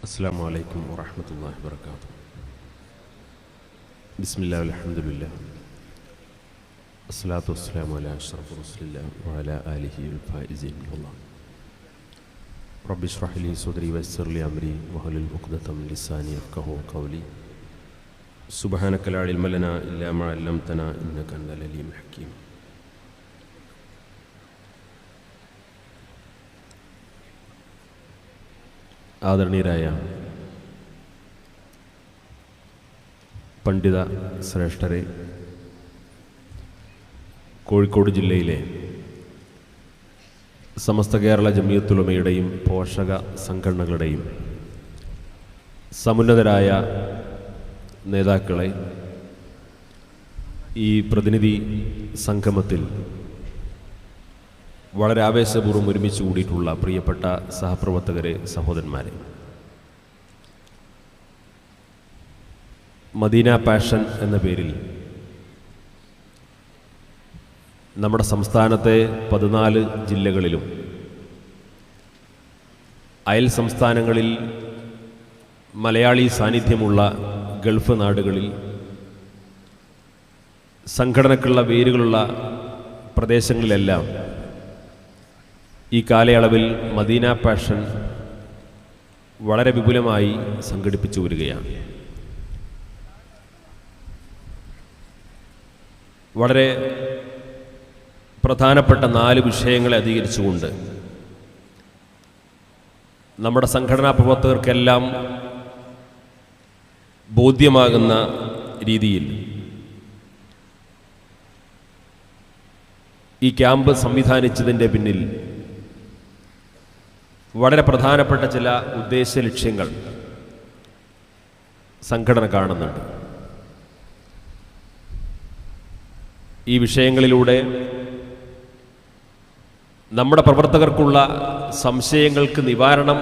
അസ്സലാമു അലൈക്കും വറഹ്മത്തുള്ളാഹി വബറകാതുഹു. ബിസ്മില്ലാഹി വൽഹംദുലില്ലാഹ് അസ്സലാത്തു വസ്സലാമു അലാ അഷ്റഫി റസൂലില്ലാഹി വഅലാ ആലിഹി വൽ ഫായിസീൻ വല്ലാഹ്. റബ്ബി ഇശ്റഹ് ലി സദ്രി വയസ്സിർ ലി അംരി വഹ്ലുൽ ഉഖ്ദതം മിൻ ലിസാനി യഫ്ഖഹു ഖൗലി. സുബ്ഹാനക ലാ ഇൽമ ലനാ ഇല്ലാ മാ അല്ലംതനാ ഇന്നക അൻതൽ അലീമുൽ ഹകീം. ആദരണീയരായ പണ്ഡിത ശ്രേഷ്ഠരെ, കോഴിക്കോട് ജില്ലയിലെ സമസ്ത കേരള ജംഇയ്യത്തുൽ ഉലമയുടെയും പോഷക സംഘടനകളുടെയും സമുന്നതരായ നേതാക്കളെ, ഈ പ്രതിനിധി സംഗമത്തിൽ വളരെ ആവേശപൂർവ്വം ഒരുമിച്ച് കൂടിയിട്ടുള്ള പ്രിയപ്പെട്ട സഹപ്രവർത്തകരെ, സഹോദരന്മാരെ, മദീന പാഷൻ എന്ന പേരിൽ നമ്മുടെ സംസ്ഥാനത്തെ 14 ജില്ലകളിലും അയൽ സംസ്ഥാനങ്ങളിൽ മലയാളി സാന്നിധ്യമുള്ള ഗൾഫ് നാടുകളിൽ സംഘടനക്കുള്ള വേരുകളുള്ള പ്രദേശങ്ങളിലെല്ലാം ഈ കാലയളവിൽ മദീന പാഷൻ വളരെ വിപുലമായി സംഘടിപ്പിച്ചു വരികയാണ്. വളരെ പ്രധാനപ്പെട്ട 4 വിഷയങ്ങളെ അധികരിച്ചുകൊണ്ട് നമ്മുടെ സംഘടനാ പ്രവർത്തകർക്കെല്ലാം ബോധ്യമാകുന്ന രീതിയിൽ ഈ ക്യാമ്പ് സംവിധാനിച്ചതിൻ്റെ പിന്നിൽ വളരെ പ്രധാനപ്പെട്ട ചില ഉദ്ദേശ ലക്ഷ്യങ്ങൾ സംഘടന കാണുന്നുണ്ട്. ഈ വിഷയങ്ങളിലൂടെ നമ്മുടെ പ്രവർത്തകർക്കുള്ള സംശയങ്ങൾക്ക് നിവാരണം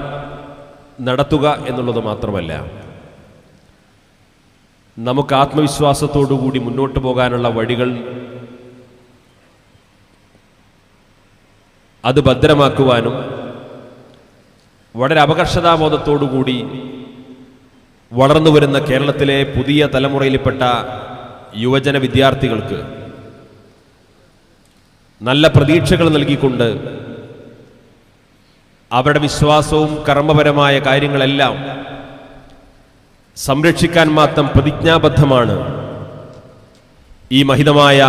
നടത്തുക എന്നുള്ളത് മാത്രമല്ല, നമുക്ക് ആത്മവിശ്വാസത്തോടുകൂടി മുന്നോട്ട് പോകാനുള്ള വഴികൾ അത് ഭദ്രമാക്കുവാനും വളരെ അപകർഷതാബോധത്തോടുകൂടി വളർന്നു വരുന്ന കേരളത്തിലെ പുതിയ തലമുറയിൽപ്പെട്ട യുവജന വിദ്യാർത്ഥികൾക്ക് നല്ല പ്രതീക്ഷകൾ നൽകിക്കൊണ്ട് അവരുടെ വിശ്വാസവും കർമ്മപരമായ കാര്യങ്ങളെല്ലാം സംരക്ഷിക്കാൻ മാത്രം പ്രതിജ്ഞാബദ്ധമാണ് ഈ മഹിതമായ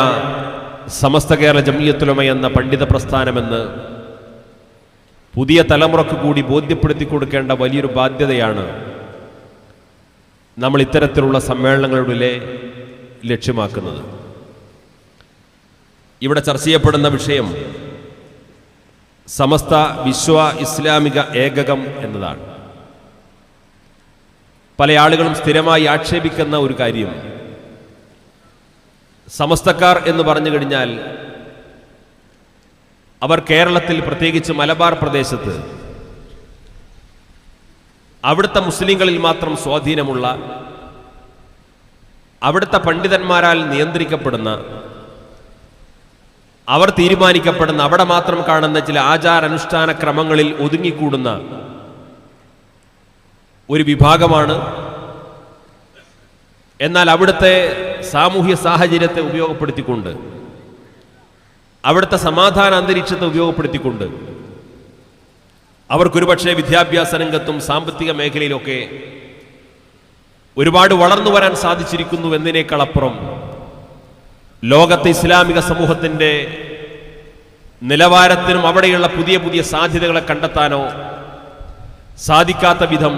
സമസ്ത കേരള ജംഇയ്യത്തുൽ ഉലമ എന്ന പണ്ഡിത പ്രസ്ഥാനമെന്ന് പുതിയ തലമുറക്ക് കൂടി ബോധ്യപ്പെടുത്തി കൊടുക്കേണ്ട വലിയൊരു ബാധ്യതയാണ് നമ്മൾ ഇത്തരത്തിലുള്ള സമ്മേളനങ്ങളിലൂടെ ലക്ഷ്യമാക്കുന്നത്. ഇവിടെ ചർച്ച ചെയ്യപ്പെടുന്ന വിഷയം സമസ്ത വിശ്വ ഇസ്ലാമിക ഏകകം എന്നതാണ്. പല ആളുകളും സ്ഥിരമായി ആക്ഷേപിക്കുന്ന ഒരു കാര്യം, സമസ്തക്കാർ എന്ന് പറഞ്ഞു കഴിഞ്ഞാൽ അവർ കേരളത്തിൽ, പ്രത്യേകിച്ച് മലബാർ പ്രദേശത്ത് അവിടുത്തെ മുസ്ലിങ്ങളിൽ മാത്രം സ്വാധീനമുള്ള, അവിടുത്തെ പണ്ഡിതന്മാരാൽ നിയന്ത്രിക്കപ്പെടുന്ന, അവർ തീരുമാനിക്കപ്പെടുന്ന, അവിടെ മാത്രം കാണുന്ന ചില ആചാരാനുഷ്ഠാന ക്രമങ്ങളിൽ ഒതുങ്ങിക്കൂടുന്ന ഒരു വിഭാഗമാണ്. എന്നാൽ അവിടുത്തെ സാമൂഹ്യ സാഹചര്യത്തെ ഉപയോഗപ്പെടുത്തിക്കൊണ്ട്, അവിടുത്തെ സമാധാന അന്തരീക്ഷത്തെ ഉപയോഗപ്പെടുത്തിക്കൊണ്ട് അവർക്കൊരുപക്ഷെ വിദ്യാഭ്യാസ രംഗത്തും സാമ്പത്തിക മേഖലയിലൊക്കെ ഒരുപാട് വളർന്നു വരാൻ സാധിച്ചിരിക്കുന്നു എന്നതിനേക്കാളപ്പുറം ലോകത്തെ ഇസ്ലാമിക സമൂഹത്തിൻ്റെ നിലവാരത്തിനും അവിടെയുള്ള പുതിയ പുതിയ സാധ്യതകളെ കണ്ടെത്താനോ സാധിക്കാത്ത വിധം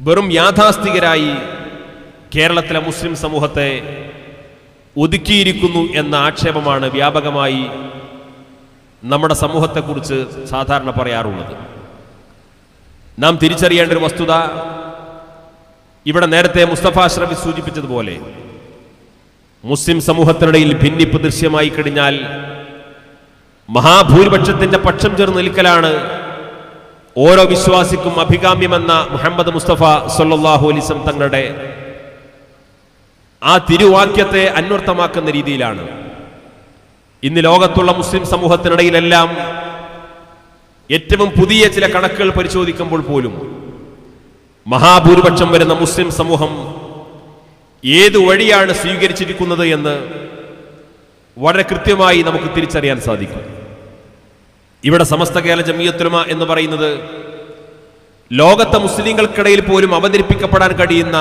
വെറും യാഥാസ്ഥികരായി കേരളത്തിലെ മുസ്ലിം സമൂഹത്തെ ഒതുക്കിയിരിക്കുന്നു എന്ന ആക്ഷേപമാണ് വ്യാപകമായി നമ്മുടെ സമൂഹത്തെക്കുറിച്ച് സാധാരണ പറയാറുള്ളത്. നാം തിരിച്ചറിയേണ്ട ഒരു വസ്തുത, ഇവിടെ നേരത്തെ മുസ്തഫ അഷ്റഫി സൂചിപ്പിച്ചതുപോലെ മുസ്ലിം സമൂഹത്തിനിടയിൽ ഭിന്നിപ്പ് ദൃശ്യമായി കഴിഞ്ഞാൽ മഹാഭൂരിപക്ഷത്തിന്റെ പക്ഷം ചേർന്ന് നിൽക്കലാണ് ഓരോ വിശ്വാസിക്കും അഭികാമ്യമെന്ന മുഹമ്മദ് മുസ്തഫ സല്ലല്ലാഹു അലൈഹി വസല്ലം തങ്ങളുടെ ആ തിരുവാക്യത്തെ അന്വർത്ഥമാക്കുന്ന രീതിയിലാണ് ഇന്ന് ലോകത്തുള്ള മുസ്ലിം സമൂഹത്തിനിടയിലെല്ലാം ഏറ്റവും പുതിയ ചില കണക്കുകൾ പരിശോധിക്കുമ്പോൾ പോലും മഹാഭൂരിപക്ഷം വരുന്ന മുസ്ലിം സമൂഹം ഏത് വഴിയാണ് സ്വീകരിച്ചിരിക്കുന്നത് എന്ന് വളരെ കൃത്യമായി നമുക്ക് തിരിച്ചറിയാൻ സാധിക്കും. ഇവിടെ സമസ്ത കേരള ജമിയത്തുൽ ഉലമ എന്ന് പറയുന്നത് ലോകത്തെ മുസ്ലിങ്ങൾക്കിടയിൽ പോലും അവതരിപ്പിക്കപ്പെടാൻ കഴിയുന്ന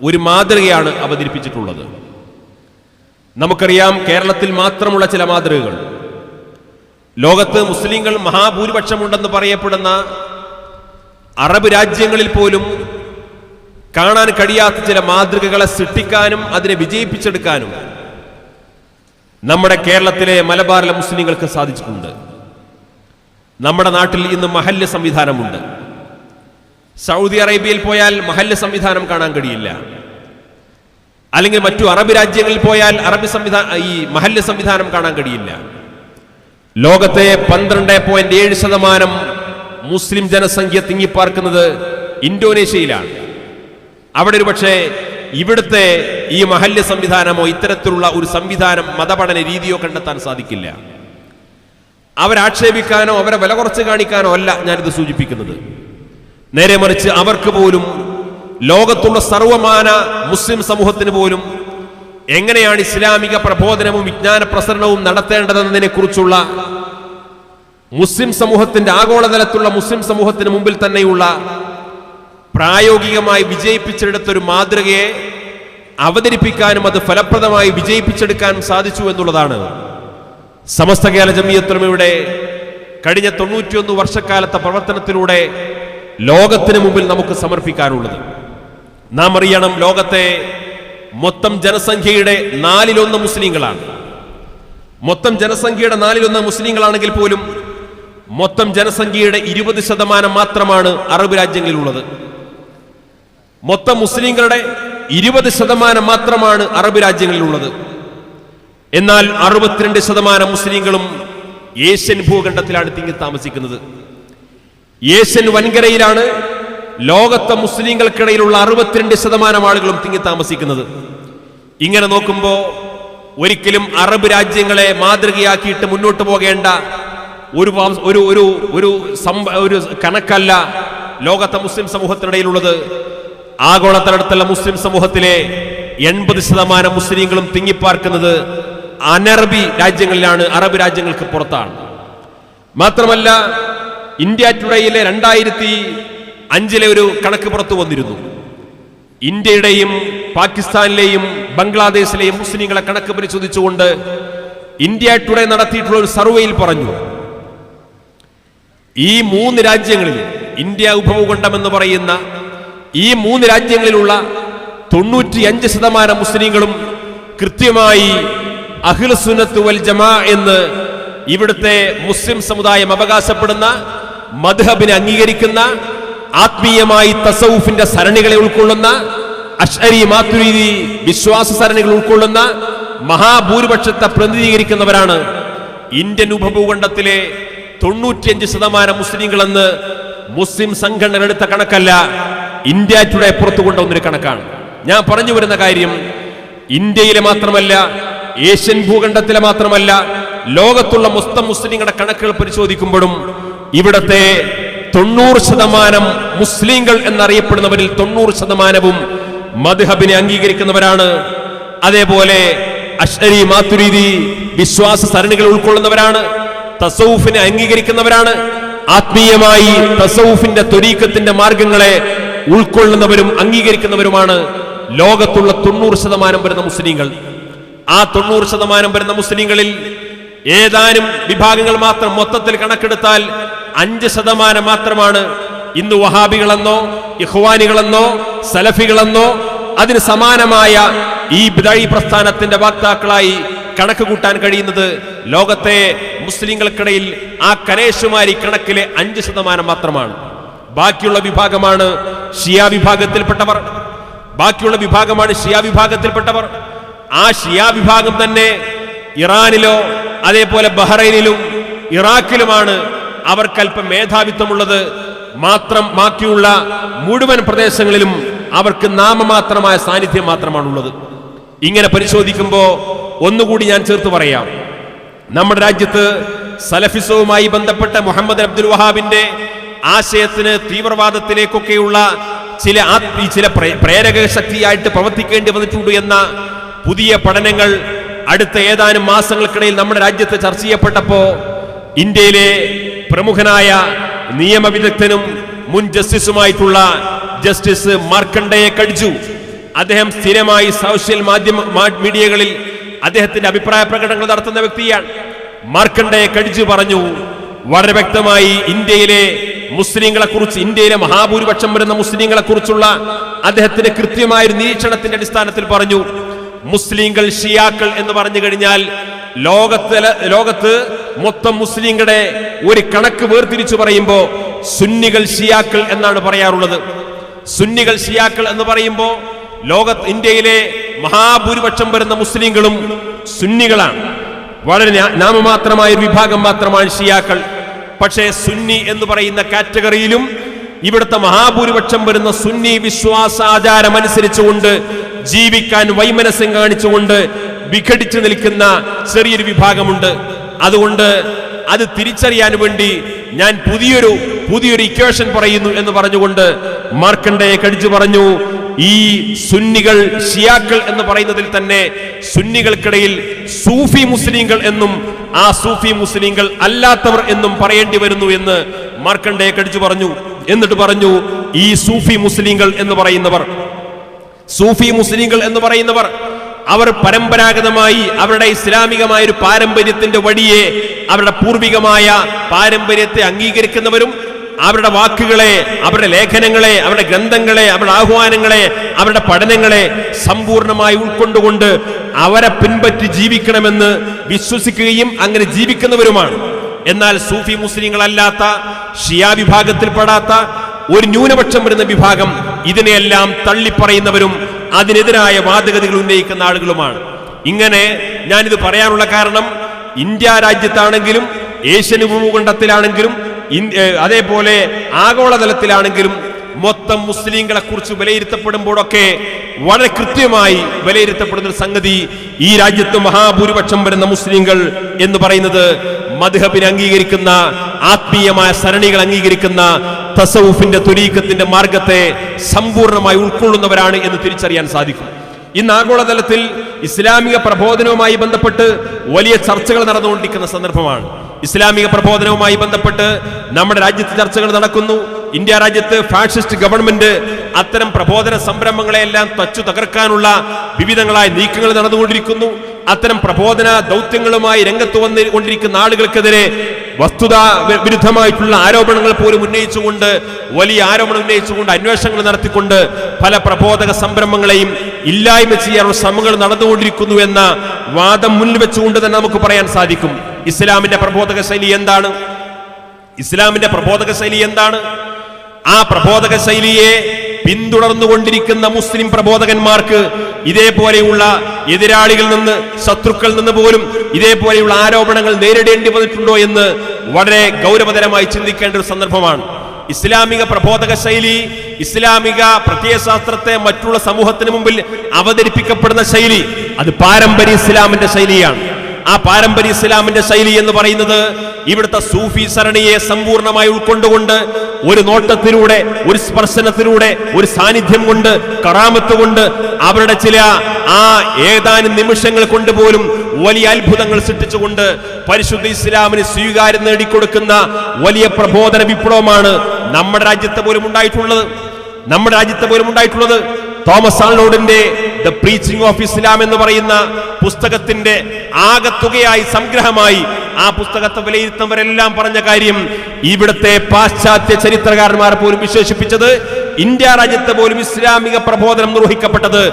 ഒരു മാതൃകയാണ് അവതരിപ്പിച്ചിട്ടുള്ളത്. നമുക്കറിയാം, കേരളത്തിൽ മാത്രമുള്ള ചില മാതൃകകൾ. ലോകത്ത് മുസ്ലിങ്ങൾ മഹാഭൂരിപക്ഷമുണ്ടെന്ന് പറയപ്പെടുന്ന അറബ് രാജ്യങ്ങളിൽ പോലും കാണാൻ കഴിയാത്ത ചില മാതൃകകളെ സൃഷ്ടിക്കാനും അതിനെ വിജയിപ്പിച്ചെടുക്കാനും നമ്മുടെ കേരളത്തിലെ മലബാറിലെ മുസ്ലിങ്ങൾക്ക് സാധിച്ചിട്ടുണ്ട്. നമ്മുടെ നാട്ടിൽ ഇന്ന് മഹല്ല് സംവിധാനമുണ്ട്. സൗദി അറേബ്യയിൽ പോയാൽ മഹല്ല് സംവിധാനം കാണാൻ കഴിയില്ല. അല്ലെങ്കിൽ മറ്റു അറബ് രാജ്യങ്ങളിൽ പോയാൽ ഈ മഹല്ല് സംവിധാനം കാണാൻ കഴിയില്ല. ലോകത്തെ 12.7% മുസ്ലിം ജനസംഖ്യ തിങ്ങിപ്പാർക്കുന്നത് ഇന്തോനേഷ്യയിലാണ്. അവിടെ ഒരു പക്ഷേ ഇവിടുത്തെ ഈ മഹല്ല് സംവിധാനമോ ഇത്തരത്തിലുള്ള ഒരു സംവിധാനം, മതപഠന രീതിയോ കണ്ടെത്താൻ സാധിക്കില്ല. അവരാക്ഷേപിക്കാനോ അവരെ വില കുറച്ച് കാണിക്കാനോ അല്ല ഞാനിത് സൂചിപ്പിക്കുന്നത്. നേരെ മറിച്ച് അവർക്ക് പോലും, ലോകത്തുള്ള സർവമാന മുസ്ലിം സമൂഹത്തിന് പോലും എങ്ങനെയാണ് ഇസ്ലാമിക പ്രബോധനവും വിജ്ഞാന പ്രസരണവും നടത്തേണ്ടതെന്നതിനെ കുറിച്ചുള്ള മുസ്ലിം സമൂഹത്തിന്റെ, ആഗോളതലത്തിലുള്ള മുസ്ലിം സമൂഹത്തിന് മുമ്പിൽ തന്നെയുള്ള പ്രായോഗികമായി വിജയിപ്പിച്ചെടുത്തൊരു മാതൃകയെ അവതരിപ്പിക്കാനും അത് ഫലപ്രദമായി വിജയിപ്പിച്ചെടുക്കാനും സാധിച്ചു എന്നുള്ളതാണ് സമസ്ത കേരള ജമിയത്തുൽ ഉലമയുടെ കഴിഞ്ഞ 91 വർഷക്കാലത്തെ പ്രവർത്തനത്തിലൂടെ ലോകത്തിന് മുമ്പിൽ നമുക്ക് സമർപ്പിക്കാനുള്ളത്. നാം അറിയണം, ലോകത്തെ മൊത്തം ജനസംഖ്യയുടെ 1/4 മുസ്ലിങ്ങളാണ്. മൊത്തം ജനസംഖ്യയുടെ 1/4 മുസ്ലിങ്ങളാണെങ്കിൽ പോലും മൊത്തം ജനസംഖ്യയുടെ 20% മാത്രമാണ് അറബ് രാജ്യങ്ങളിലുള്ളത്. മൊത്തം മുസ്ലിങ്ങളുടെ 20% മാത്രമാണ് അറബ് രാജ്യങ്ങളിലുള്ളത്. എന്നാൽ 62% മുസ്ലിങ്ങളും ഏഷ്യൻ ഭൂഖണ്ഡത്തിലാണ് തിങ്ങി താമസിക്കുന്നത്. ഏഷ്യൻ വൻകരയിലാണ് ലോകത്തെ മുസ്ലിങ്ങൾക്കിടയിലുള്ള 62% ആളുകളും തിങ്ങി താമസിക്കുന്നത്. ഇങ്ങനെ നോക്കുമ്പോൾ ഒരിക്കലും അറബ് രാജ്യങ്ങളെ മാതൃകയാക്കിയിട്ട് മുന്നോട്ട് പോകേണ്ട ഒരു കണക്കല്ല ലോകത്തെ മുസ്ലിം സമൂഹത്തിനിടയിലുള്ളത്. ആഗോളതലത്തിലുള്ള മുസ്ലിം സമൂഹത്തിലെ 80% മുസ്ലിങ്ങളും തിങ്ങിപ്പാർക്കുന്നത് അനറബി രാജ്യങ്ങളിലാണ്, അറബ് രാജ്യങ്ങൾക്ക് പുറത്താണ്. മാത്രമല്ല, ഇന്ത്യ ടുഡേയിലെ 2005 ഒരു കണക്ക് പുറത്തു വന്നിരുന്നു. ഇന്ത്യയുടെയും പാകിസ്ഥാനിലെയും ബംഗ്ലാദേശിലെയും മുസ്ലിങ്ങളെ കണക്ക് പരിശോധിച്ചുകൊണ്ട് ഇന്ത്യ ടുഡേ നടത്തിയിട്ടുള്ള ഒരു സർവേയിൽ പറഞ്ഞു, ഈ 3 രാജ്യങ്ങളിൽ, ഇന്ത്യ ഉപഭൂഖണ്ഡം എന്ന് പറയുന്ന ഈ 3 രാജ്യങ്ങളിലുള്ള 95% മുസ്ലിങ്ങളും കൃത്യമായി അഹ്ലു സുന്നത്ത് വൽ ജമാ എന്ന് ഇവിടുത്തെ മുസ്ലിം സമുദായം അവകാശപ്പെടുന്ന, മദ്ഹബിനെ അംഗീകരിക്കുന്ന, ആത്മീയമായി തസൗഫിന്റെ സരണികളെ ഉൾക്കൊള്ളുന്ന, അശ്അരി മാതുരിദി വിശ്വാസ സരണികൾ ഉൾക്കൊള്ളുന്ന മഹാഭൂരിപക്ഷത്തെ പ്രതിനിധീകരിക്കുന്നവരാണ്. ഇന്ത്യൻ ഉപഭൂഖണ്ഡത്തിലെ 95% മുസ്ലിങ്ങളെന്ന് മുസ്ലിം സംഘടന എടുത്ത കണക്കല്ല, ഇന്ത്യ ടുഡേ പുറത്തു കൊണ്ടുവന്നൊരു കണക്കാണ്. ഞാൻ പറഞ്ഞു വരുന്ന കാര്യം, ഇന്ത്യയിലെ മാത്രമല്ല, ഏഷ്യൻ ഭൂഖണ്ഡത്തിലെ മാത്രമല്ല, ലോകത്തുള്ള മൊത്തം മുസ്ലിങ്ങളുടെ കണക്കുകൾ പരിശോധിക്കുമ്പോഴും ഇവിടത്തെ 90% മുസ്ലിങ്ങൾ എന്നറിയപ്പെടുന്നവരിൽ 90%വും മദ്ഹബിനെ അംഗീകരിക്കുന്നവരാണ്. അതേപോലെ അശ്അരി മാതുരിദി വിശ്വാസ സരണികൾ ഉൾക്കൊള്ളുന്നവരാണ്, തസൗഫിനെ അംഗീകരിക്കുന്നവരാണ്, ആത്മീയമായി തസൗഫിന്റെ ത്വരീഖത്തിന്റെ മാർഗങ്ങളെ ഉൾക്കൊള്ളുന്നവരും അംഗീകരിക്കുന്നവരുമാണ് ലോകത്തുള്ള 90% വരുന്ന മുസ്ലിങ്ങൾ. ആ 90% വരുന്ന മുസ്ലിങ്ങളിൽ ഏതാനും വിഭാഗങ്ങൾ മാത്രം, മൊത്തത്തിൽ കണക്കെടുത്താൽ 5% മാത്രമാണ് ഇന്ന് വഹാബികളെന്നോ ഇഖ്വാനികളെന്നോ സലഫികളെന്നോ അതിന് സമാനമായ ഈ ബിദഈ പ്രസ്ഥാനത്തിന്റെ വക്താക്കളായി കണക്ക് കൂട്ടാൻ കഴിയുന്നത്. ലോകത്തെ മുസ്ലിങ്ങൾക്കിടയിൽ ആ കനേഷുമാരി കണക്കിലെ 5% മാത്രമാണ്. ബാക്കിയുള്ള വിഭാഗമാണ് ഷിയ വിഭാഗത്തിൽപ്പെട്ടവർ. ആ ഷിയ വിഭാഗം തന്നെ ഇറാനിലോ അതേപോലെ ബഹ്റൈനിലും ഇറാഖിലുമാണ് അവർക്കല്പം മേധാവിത്വമുള്ളത്. മാത്രം ബാക്കിയുള്ള മുഴുവൻ പ്രദേശങ്ങളിലും അവർക്ക് നാമമാത്രമായ സാന്നിധ്യം മാത്രമാണുള്ളത്. ഇങ്ങനെ പരിശോധിക്കുമ്പോൾ ഒന്നുകൂടി ഞാൻ ചേർത്ത് പറയാം, നമ്മുടെ രാജ്യത്ത് സലഫിസവുമായി ബന്ധപ്പെട്ട മുഹമ്മദ് അബ്ദുൽ വഹാബിന്റെ ആശയത്തിന് തീവ്രവാദത്തിലേക്കൊക്കെയുള്ള ചില പ്രേരക ശക്തിയായിട്ട് പ്രവർത്തിക്കേണ്ടി വന്നിട്ടുണ്ട് എന്ന പുതിയ പഠനങ്ങൾ അടുത്ത ഏതാനും മാസങ്ങൾക്കിടയിൽ നമ്മുടെ രാജ്യത്ത് ചർച്ച ചെയ്യപ്പെട്ടപ്പോ ഇന്ത്യയിലെ പ്രമുഖനായ നിയമവിദഗ്ധനും മുൻ ജസ്റ്റിസുമായിട്ടുള്ള ജസ്റ്റിസ് മാർക്കണ്ഡേയ കട്ജു, അദ്ദേഹം സ്ഥിരമായി സോഷ്യൽ മീഡിയകളിൽ അദ്ദേഹത്തിന്റെ അഭിപ്രായ പ്രകടനങ്ങൾ നടത്തുന്ന വ്യക്തിയാണ്. മാർക്കണ്ഡേയ കട്ജു പറഞ്ഞു വളരെ വ്യക്തമായി ഇന്ത്യയിലെ മുസ്ലിങ്ങളെ കുറിച്ച്, ഇന്ത്യയിലെ മഹാഭൂരിപക്ഷം വരുന്ന മുസ്ലിങ്ങളെ കുറിച്ചുള്ള അദ്ദേഹത്തിന്റെ കൃത്യമായ ഒരു നിരീക്ഷണത്തിന്റെ അടിസ്ഥാനത്തിൽ പറഞ്ഞു, മുസ്ലിങ്ങൾ ഷിയാക്കൾ എന്ന് പറഞ്ഞു കഴിഞ്ഞാൽ ലോകത്ത് മൊത്തം മുസ്ലിങ്ങളുടെ ഒരു കണക്ക് വേർതിരിച്ചു പറയുമ്പോൾ സുന്നികൾ ഷിയാക്കൾ എന്നാണ് പറയാറുള്ളത്. സുന്നികൾ ഷിയാക്കൾ എന്ന് പറയുമ്പോൾ ഇന്ത്യയിലെ മഹാഭൂരിപക്ഷം വരുന്ന മുസ്ലിങ്ങളും സുന്നികളാണ്. വളരെ നാമമാത്രമായ ഒരു വിഭാഗം മാത്രമാണ് ഷിയാക്കൾ. പക്ഷേ സുന്നി എന്ന് പറയുന്ന കാറ്റഗറിയിലും ഇവിടുത്തെ മഹാഭൂരിപക്ഷം വരുന്ന സുന്നി വിശ്വാസാചാരം അനുസരിച്ചുകൊണ്ട് ജീവിക്കാൻ വൈമനസ്യം കാണിച്ചുകൊണ്ട് വിഘടിച്ചു നിൽക്കുന്ന ചെറിയൊരു വിഭാഗമുണ്ട്. അതുകൊണ്ട് അത് തിരിച്ചറിയാൻ വേണ്ടി ഞാൻ പുതിയൊരു ഇക്വേഷൻ പറയുന്നു എന്ന് പറഞ്ഞുകൊണ്ട് മാർക്കണ്ഡേയ കട്ജു പറഞ്ഞു, ഈ സുന്നികൾ ഷിയാക്കൾ എന്ന് പറയുന്നതിൽ തന്നെ സുന്നികൾക്കിടയിൽ സൂഫി മുസ്ലിങ്ങൾ എന്നും ആ സൂഫി മുസ്ലിങ്ങൾ അല്ലാത്തവർ എന്നും പറയേണ്ടി വരുന്നു എന്ന് മാർക്കണ്ഡേയ കട്ജു പറഞ്ഞു. എന്നിട്ട് പറഞ്ഞു, ഈ സൂഫി മുസ്ലിങ്ങൾ എന്ന് പറയുന്നവർ അവർ പരമ്പരാഗതമായി അവരുടെ ഇസ്ലാമികമായ ഒരു പാരമ്പര്യത്തിന്റെ വഴിയെ, അവരുടെ പൂർവികമായ പാരമ്പര്യത്തെ അംഗീകരിക്കുന്നവരും അവരുടെ വാക്കുകളെ, അവരുടെ ലേഖനങ്ങളെ, അവരുടെ ഗ്രന്ഥങ്ങളെ, അവരുടെ ആഹ്വാനങ്ങളെ, അവരുടെ പഠനങ്ങളെ സമ്പൂർണമായി ഉൾക്കൊണ്ടുകൊണ്ട് അവരെ പിൻപറ്റി ജീവിക്കണമെന്ന് വിശ്വസിക്കുകയും അങ്ങനെ ജീവിക്കുന്നവരുമാണ്. എന്നാൽ സൂഫി മുസ്ലിങ്ങളല്ലാത്ത, ഷിയാ വിഭാഗത്തിൽപ്പെടാത്ത ഒരു ന്യൂനപക്ഷം വരുന്ന വിഭാഗം ഇതിനെയെല്ലാം തള്ളിപ്പറയുന്നവരും അതിനെതിരായ വാദഗതികൾ ഉന്നയിക്കുന്ന ആളുകളുമാണ്. ഇങ്ങനെ ഞാനിത് പറയാനുള്ള കാരണം, ഇന്ത്യ രാജ്യത്താണെങ്കിലും ഏഷ്യൻ ഉപഭൂഖണ്ഡത്തിലാണെങ്കിലും അതേപോലെ ആഗോളതലത്തിലാണെങ്കിലും മൊത്തം മുസ്ലിങ്ങളെ കുറിച്ച് വിലയിരുത്തപ്പെടുമ്പോഴൊക്കെ വളരെ കൃത്യമായി വിലയിരുത്തപ്പെടുന്ന ഒരു സംഗതി, ഈ രാജ്യത്ത് മഹാഭൂരിപക്ഷം വരുന്ന മുസ്ലിങ്ങൾ എന്ന് പറയുന്നത് മദ്ഹബിനെ അംഗീകരിക്കുന്ന, ആത്മീയമായ സരണികൾ അംഗീകരിക്കുന്ന തസവുഫിന്റെ തുരീഖത്തിന്റെ മാർഗത്തെ സമ്പൂർണമായി ഉൾക്കൊള്ളുന്നവരാണ് എന്ന് തിരിച്ചറിയാൻ സാധിക്കും. ഇന്ന് ആഗോളതലത്തിൽ ഇസ്ലാമിക പ്രബോധനവുമായി ബന്ധപ്പെട്ട് വലിയ ചർച്ചകൾ നടന്നുകൊണ്ടിരിക്കുന്ന സന്ദർഭമാണ്. ഇസ്ലാമിക പ്രബോധനവുമായി ബന്ധപ്പെട്ട് നമ്മുടെ രാജ്യത്ത് ചർച്ചകൾ നടക്കുന്നു. ഇന്ത്യ രാജ്യത്ത് ഫാഷിസ്റ്റ് ഗവൺമെന്റ് അത്തരം പ്രബോധന സംരംഭങ്ങളെല്ലാം തച്ചു തകർക്കാനുള്ള വിവിധങ്ങളായ നീക്കങ്ങൾ നടന്നുകൊണ്ടിരിക്കുന്നു. അത്തരം പ്രബോധന ദൗത്യങ്ങളുമായി രംഗത്ത് വന്നുകൊണ്ടിരിക്കുന്ന ആളുകൾക്കെതിരെ വസ്തുതാ വിരുദ്ധമായിട്ടുള്ള ആരോപണങ്ങൾ പോലും ഉന്നയിച്ചുകൊണ്ട്, വലിയ ആരോപണം ഉന്നയിച്ചുകൊണ്ട് അന്വേഷണങ്ങൾ നടത്തിക്കൊണ്ട് പല പ്രബോധക സംരംഭങ്ങളെയും ഇല്ലായ്മ ചെയ്യാനുള്ള ശ്രമങ്ങൾ നടന്നുകൊണ്ടിരിക്കുന്നു എന്ന വാദം മുന്നിൽ വെച്ചുകൊണ്ട് തന്നെ നമുക്ക് പറയാൻ സാധിക്കും. ഇസ്ലാമിന്റെ പ്രബോധക ശൈലി എന്താണ്? ആ പ്രബോധക ശൈലിയെ പിന്തുടർന്നുകൊണ്ടിരിക്കുന്ന മുസ്ലിം പ്രബോധകന്മാർക്ക് ഇതേപോലെയുള്ള എതിരാളികളിൽ നിന്ന്, ശത്രുക്കളിൽ നിന്ന് പോലും ഇതേപോലെയുള്ള ആരോപണങ്ങൾ നേരിടേണ്ടി വന്നിട്ടുണ്ടോ എന്ന് വളരെ ഗൗരവതരമായി ചിന്തിക്കേണ്ട ഒരു സന്ദർഭമാണ്. ഇസ്ലാമിക പ്രബോധക ശൈലി, ഇസ്ലാമിക പ്രത്യയശാസ്ത്രത്തെ മറ്റുള്ള സമൂഹത്തിന് മുമ്പിൽ അവതരിപ്പിക്കപ്പെടുന്ന ശൈലി, അത് പാരമ്പര്യ ഇസ്ലാമിന്റെ ശൈലിയാണ്. ആ പാരമ്പര്യ ഇസ്ലാമിന്റെ ശൈലി എന്ന് പറയുന്നത് ഇവിടുത്തെ സൂഫി സരണിയെ സമ്പൂർണമായി ഉൾക്കൊണ്ടുകൊണ്ട് ഒരു നോട്ടത്തിലൂടെ, ഒരു സ്പർശനത്തിലൂടെ, ഒരു സാന്നിധ്യം കൊണ്ട്, കറാമത്ത് കൊണ്ട്, അവരുടെ ചില ഏതാനും നിമിഷങ്ങൾ കൊണ്ട് പോലും വലിയ അത്ഭുതങ്ങൾ സൃഷ്ടിച്ചുകൊണ്ട് പരിശുദ്ധ ഇസ്ലാമിന് സ്വീകാര്യം നേടിക്കൊടുക്കുന്ന വലിയ പ്രബോധന വിപ്ലവമാണ് നമ്മുടെ രാജ്യത്ത് പോലും ഉണ്ടായിട്ടുള്ളത്. തോമസ് ആൾനോഡിന്റെ ദ പ്രീച്ചിങ് ഓഫ് ഇസ്ലാം എന്ന് പറയുന്ന പുസ്തകത്തിന്റെ ആകത്തുകയായി, സംഗ്രഹമായി ആ പുസ്തകത്തെ വിലയിരുത്തുന്നവരെല്ലാം പറഞ്ഞ കാര്യം, ഇവിടുത്തെ പാശ്ചാത്യ ചരിത്രകാരന്മാർ പോലും വിശേഷിപ്പിച്ചത്, ഇന്ത്യ രാജ്യത്ത് പോലും ഇസ്ലാമിക പ്രബോധനം നിർവഹിക്കപ്പെട്ടത്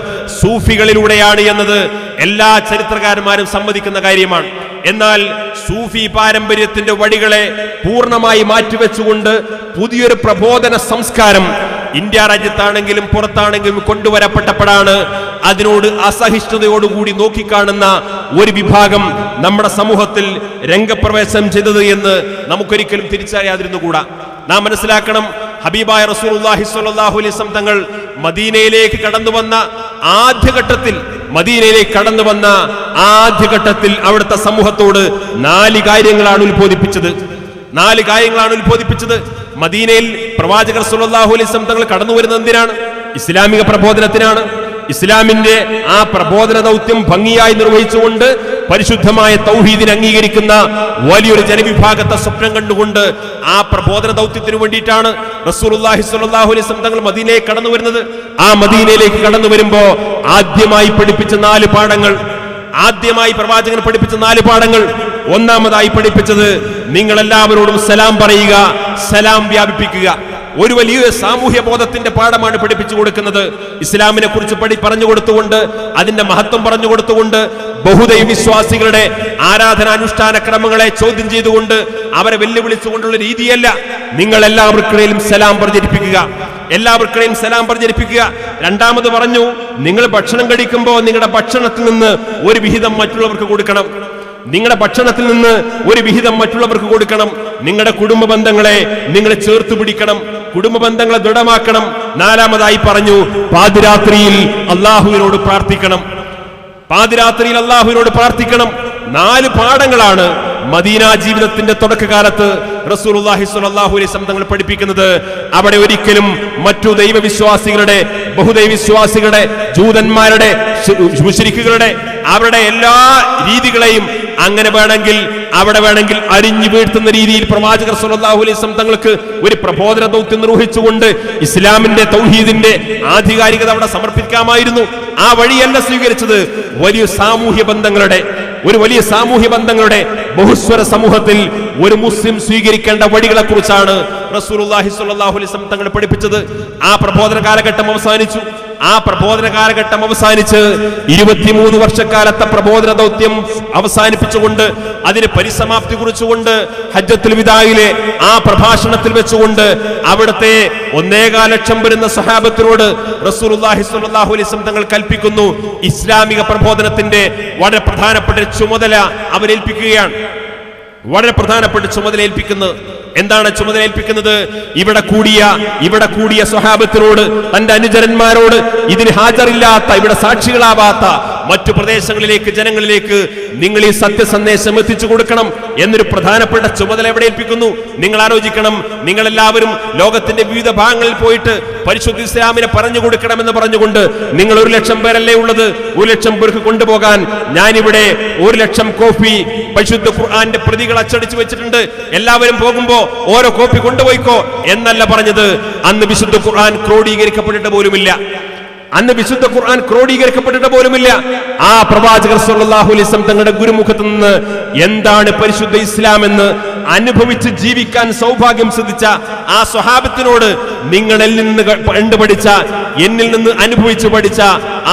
സൂഫികളിലൂടെയാണ് എന്നത് എല്ലാ ചരിത്രകാരന്മാരും സമ്മതിക്കുന്ന കാര്യമാണ്. എന്നാൽ സൂഫി പാരമ്പര്യത്തിന്റെ വഴികളെ പൂർണ്ണമായി മാറ്റിവെച്ചുകൊണ്ട് പുതിയൊരു പ്രബോധന സംസ്കാരം ഇന്ത്യ രാജ്യത്താണെങ്കിലും പുറത്താണെങ്കിലും കൊണ്ടുവരപ്പെട്ടപ്പോഴാണ് അതിനോട് അസഹിഷ്ണുതയോടുകൂടി നോക്കിക്കാണുന്ന ഒരു വിഭാഗം നമ്മുടെ സമൂഹത്തിൽ രംഗപ്രവേശനം ചെയ്തത് എന്ന് നമുക്കൊരിക്കലും തിരിച്ചറിയാതിരുന്നുകൂടാ. നാം മനസ്സിലാക്കണം, ഹബീബായ റസൂലുള്ളാഹി സ്വല്ലല്ലാഹു അലൈഹി വസല്ലം തങ്ങൾ മദീനയിലേക്ക് കടന്നു വന്ന ആദ്യഘട്ടത്തിൽ അവിടുത്തെ സമൂഹത്തോട് 4 കാര്യങ്ങളാണ് ഉത്ബോധിപ്പിച്ചത്. മദീനയിൽ പ്രവാചകർ സല്ലല്ലാഹു അലൈഹി വസല്ലം തങ്ങൾ കടന്നു വരുന്നത് എന്തിനാണ്? ഇസ്ലാമിക പ്രബോധനത്തിനാണ്. ഇസ്ലാമിന്റെ ആ പ്രബോധന ദൗത്യം ഭംഗിയായി നിർവഹിച്ചുകൊണ്ട് പരിശുദ്ധമായ തൗഹീദിനെ അംഗീകരിക്കുന്ന വലിയൊരു ജനവിഭാഗത്തെ സ്വപ്നം കണ്ടുകൊണ്ട് ആ പ്രബോധന ദൗത്യത്തിന് വേണ്ടിയിട്ടാണ് റസൂലുള്ളാഹി സ്വല്ലല്ലാഹു അലൈഹി വസല്ലം തങ്ങൾ മദീനയിലേക്ക് കടന്നു വരുന്നത്. ആ മദീനയിലേക്ക് കടന്നു വരുമ്പോ ആദ്യമായി പഠിപ്പിച്ച 4 പാഠങ്ങൾ, ആദ്യമായി പ്രവാചകൻ പഠിപ്പിച്ച 4 പാഠങ്ങൾ. ഒന്നാമതായി പഠിപ്പിച്ചത് നിങ്ങൾ എല്ലാവരോടും സലാം പറയുക, സലാം വ്യാപിപ്പിക്കുക. ഒരു വലിയ സാമൂഹ്യ ബോധത്തിന്റെ പാഠമാണ് പഠിപ്പിച്ചു കൊടുക്കുന്നത്. ഇസ്ലാമിനെ കുറിച്ച് പറഞ്ഞു കൊടുത്തുകൊണ്ട്, അതിന്റെ മഹത്വം പറഞ്ഞു കൊടുത്തുകൊണ്ട്, ബഹുദൈവ വിശ്വാസികളുടെ ആരാധനാനുഷ്ഠാന ക്രമങ്ങളെ ചോദ്യം ചെയ്തുകൊണ്ട് അവരെ വെല്ലുവിളിച്ചുകൊണ്ടുള്ള രീതിയല്ല. നിങ്ങൾ എല്ലാവർക്കിടയിലും സലാം പ്രചരിപ്പിക്കുക, എല്ലാവർക്കിടയിലും സലാം പ്രചരിപ്പിക്കുക. രണ്ടാമത് പറഞ്ഞു, നിങ്ങൾ ഭക്ഷണം കഴിക്കുമ്പോൾ നിങ്ങളുടെ ഭക്ഷണത്തിൽ നിന്ന് ഒരു വിഹിതം മറ്റുള്ളവർക്ക് കൊടുക്കണം. നിങ്ങളുടെ ഭക്ഷണത്തിൽ നിന്ന് ഒരു വിഹിതം മറ്റുള്ളവർക്ക് കൊടുക്കണം. നിങ്ങളുടെ കുടുംബ ബന്ധങ്ങളെ നിങ്ങൾ ചേർത്ത് പിടിക്കണം, കുടുംബ ബന്ധങ്ങളെ ദൃഢമാക്കണം. നാലാമതായി പറഞ്ഞു, പാതിരാത്രിയിൽ അള്ളാഹുവിനോട് പ്രാർത്ഥിക്കണം, പാതിരാത്രിയിൽ അള്ളാഹുവിനോട് പ്രാർത്ഥിക്കണം. 4 പാഠങ്ങളാണ് മദീന ജീവിതത്തിന്റെ തുടക്കകാലത്ത് റസൂലുള്ളാഹി സ്വല്ലല്ലാഹു അലൈഹി വസല്ലം തങ്ങൾ പഠിപ്പിക്കുന്നത്. അവിടെ ഒരിക്കലും മറ്റു ദൈവവിശ്വാസികളുടെ, ബഹുദൈവ വിശ്വാസികളുടെ, ജൂതന്മാരുടെ, മുശ്രിക്കുകളുടെ അവരുടെ എല്ലാ രീതികളെയും അങ്ങനെ വേണമെങ്കിൽ അരിഞ്ഞു വീഴ്ത്തുന്ന രീതിയിൽ പ്രവാചകർ സ്വല്ലല്ലാഹു അലൈഹി വസല്ലം തങ്ങൾക്ക് ഒരു പ്രബോധന ദൗത്യം നിർവഹിച്ചുകൊണ്ട് ഇസ്ലാമിന്റെ തൗഹീദിന്റെ ആധികാരികത അവിടെ സമർപ്പിക്കാമായിരുന്നു. ആ വഴിയല്ല സ്വീകരിച്ചത്. വലിയ സാമൂഹ്യ ബന്ധങ്ങളുടെ ബഹുസ്വര സമൂഹത്തിൽ ഒരു മുസ്ലിം സ്വീകരിക്കേണ്ട വഴികളെ കുറിച്ചാണ് റസൂലുള്ളാഹി സ്വല്ലല്ലാഹു അലൈഹി വസല്ലം തങ്ങൾ പഠിപ്പിച്ചത്. ആ പ്രബോധന കാലഘട്ടം അവസാനിച്ചു. ആ പ്രബോധന കാലഘട്ടം അവസാനിച്ച് 23 വർഷക്കാലത്തെ പ്രബോധന ദൗത്യം അവസാനിപ്പിച്ചുകൊണ്ട് അതിന് പരിസമാപ്തി കുറിച്ചുകൊണ്ട് ഹജ്ജത്തുൽ വിദായിലെ ആ പ്രഭാഷണത്തിൽ വെച്ചുകൊണ്ട് അവിടുത്തെ 1.25 ലക്ഷം വരുന്ന സഹാബത്തിനോട് റസൂലുള്ളാഹി സ്വല്ലല്ലാഹു അലൈഹി വസല്ലം തങ്ങൾ കൽപ്പിക്കുന്നു, ഇസ്ലാമിക പ്രബോധനത്തിന്റെ വളരെ പ്രധാനപ്പെട്ട ചുമതല അവരേൽപ്പിക്കുകയാണ്. വളരെ പ്രധാനപ്പെട്ട ചുമതല ഏൽപ്പിക്കുന്നത് എന്താണ്? ചുമതല ഏൽപ്പിക്കുന്നത് ഇവിടെ കൂടിയ സ്വഹാബത്തിനോട്, തന്റെ അനുചരന്മാരോട്, ഇതിന് ഹാജറില്ലാത്ത, ഇവിടെ സാക്ഷികളാവാത്ത മറ്റു പ്രദേശങ്ങളിലേക്ക്, ജനങ്ങളിലേക്ക് നിങ്ങൾ ഈ സത്യസന്ദേശം എത്തിച്ചു കൊടുക്കണം എന്നൊരു പ്രധാനപ്പെട്ട ചുമതല എവിടെ ഏൽപ്പിക്കുന്നു? നിങ്ങൾ ആലോചിക്കണം. നിങ്ങളെല്ലാവരും ലോകത്തിന്റെ വിവിധ ഭാഗങ്ങളിൽ പോയിട്ട് പരിശുദ്ധ ഇസ്ലാമിനെ പറഞ്ഞു കൊടുക്കണമെന്ന് പറഞ്ഞുകൊണ്ട് നിങ്ങൾ 1 ലക്ഷം പേരല്ലേ ഉള്ളത്? 1 ലക്ഷം പേർക്ക് കൊണ്ടുപോകാൻ ഞാനിവിടെ 1 ലക്ഷം കോപ്പി പരിശുദ്ധ ഖുർആന്റെ പ്രതികൾ അച്ചടിച്ചു വെച്ചിട്ടുണ്ട്. എല്ലാവരും പോകുമ്പോ ഓരോ കോപ്പി കൊണ്ടുപോയിക്കോ എന്നല്ല പറഞ്ഞത്. അന്ന് വിശുദ്ധ ഖുർആൻ ക്രോഡീകരിക്കപ്പെട്ടിട്ട് പോലുമില്ല. ആ പ്രവാചകർ സല്ലല്ലാഹു അലൈഹി വസല്ലം തങ്ങളുടെ ഗുരുമുഖത്ത് നിന്ന് എന്താണ് പരിശുദ്ധ ഇസ്ലാം എന്ന് അനുഭവിച്ച് ജീവിക്കാൻ സൗഭാഗ്യം സിദ്ധിച്ച ആ സ്വഹാബത്തിനോട് നിങ്ങളിൽ നിന്ന് കണ്ടുപഠിച്ച, എന്നിൽ നിന്ന് അനുഭവിച്ചു പഠിച്ച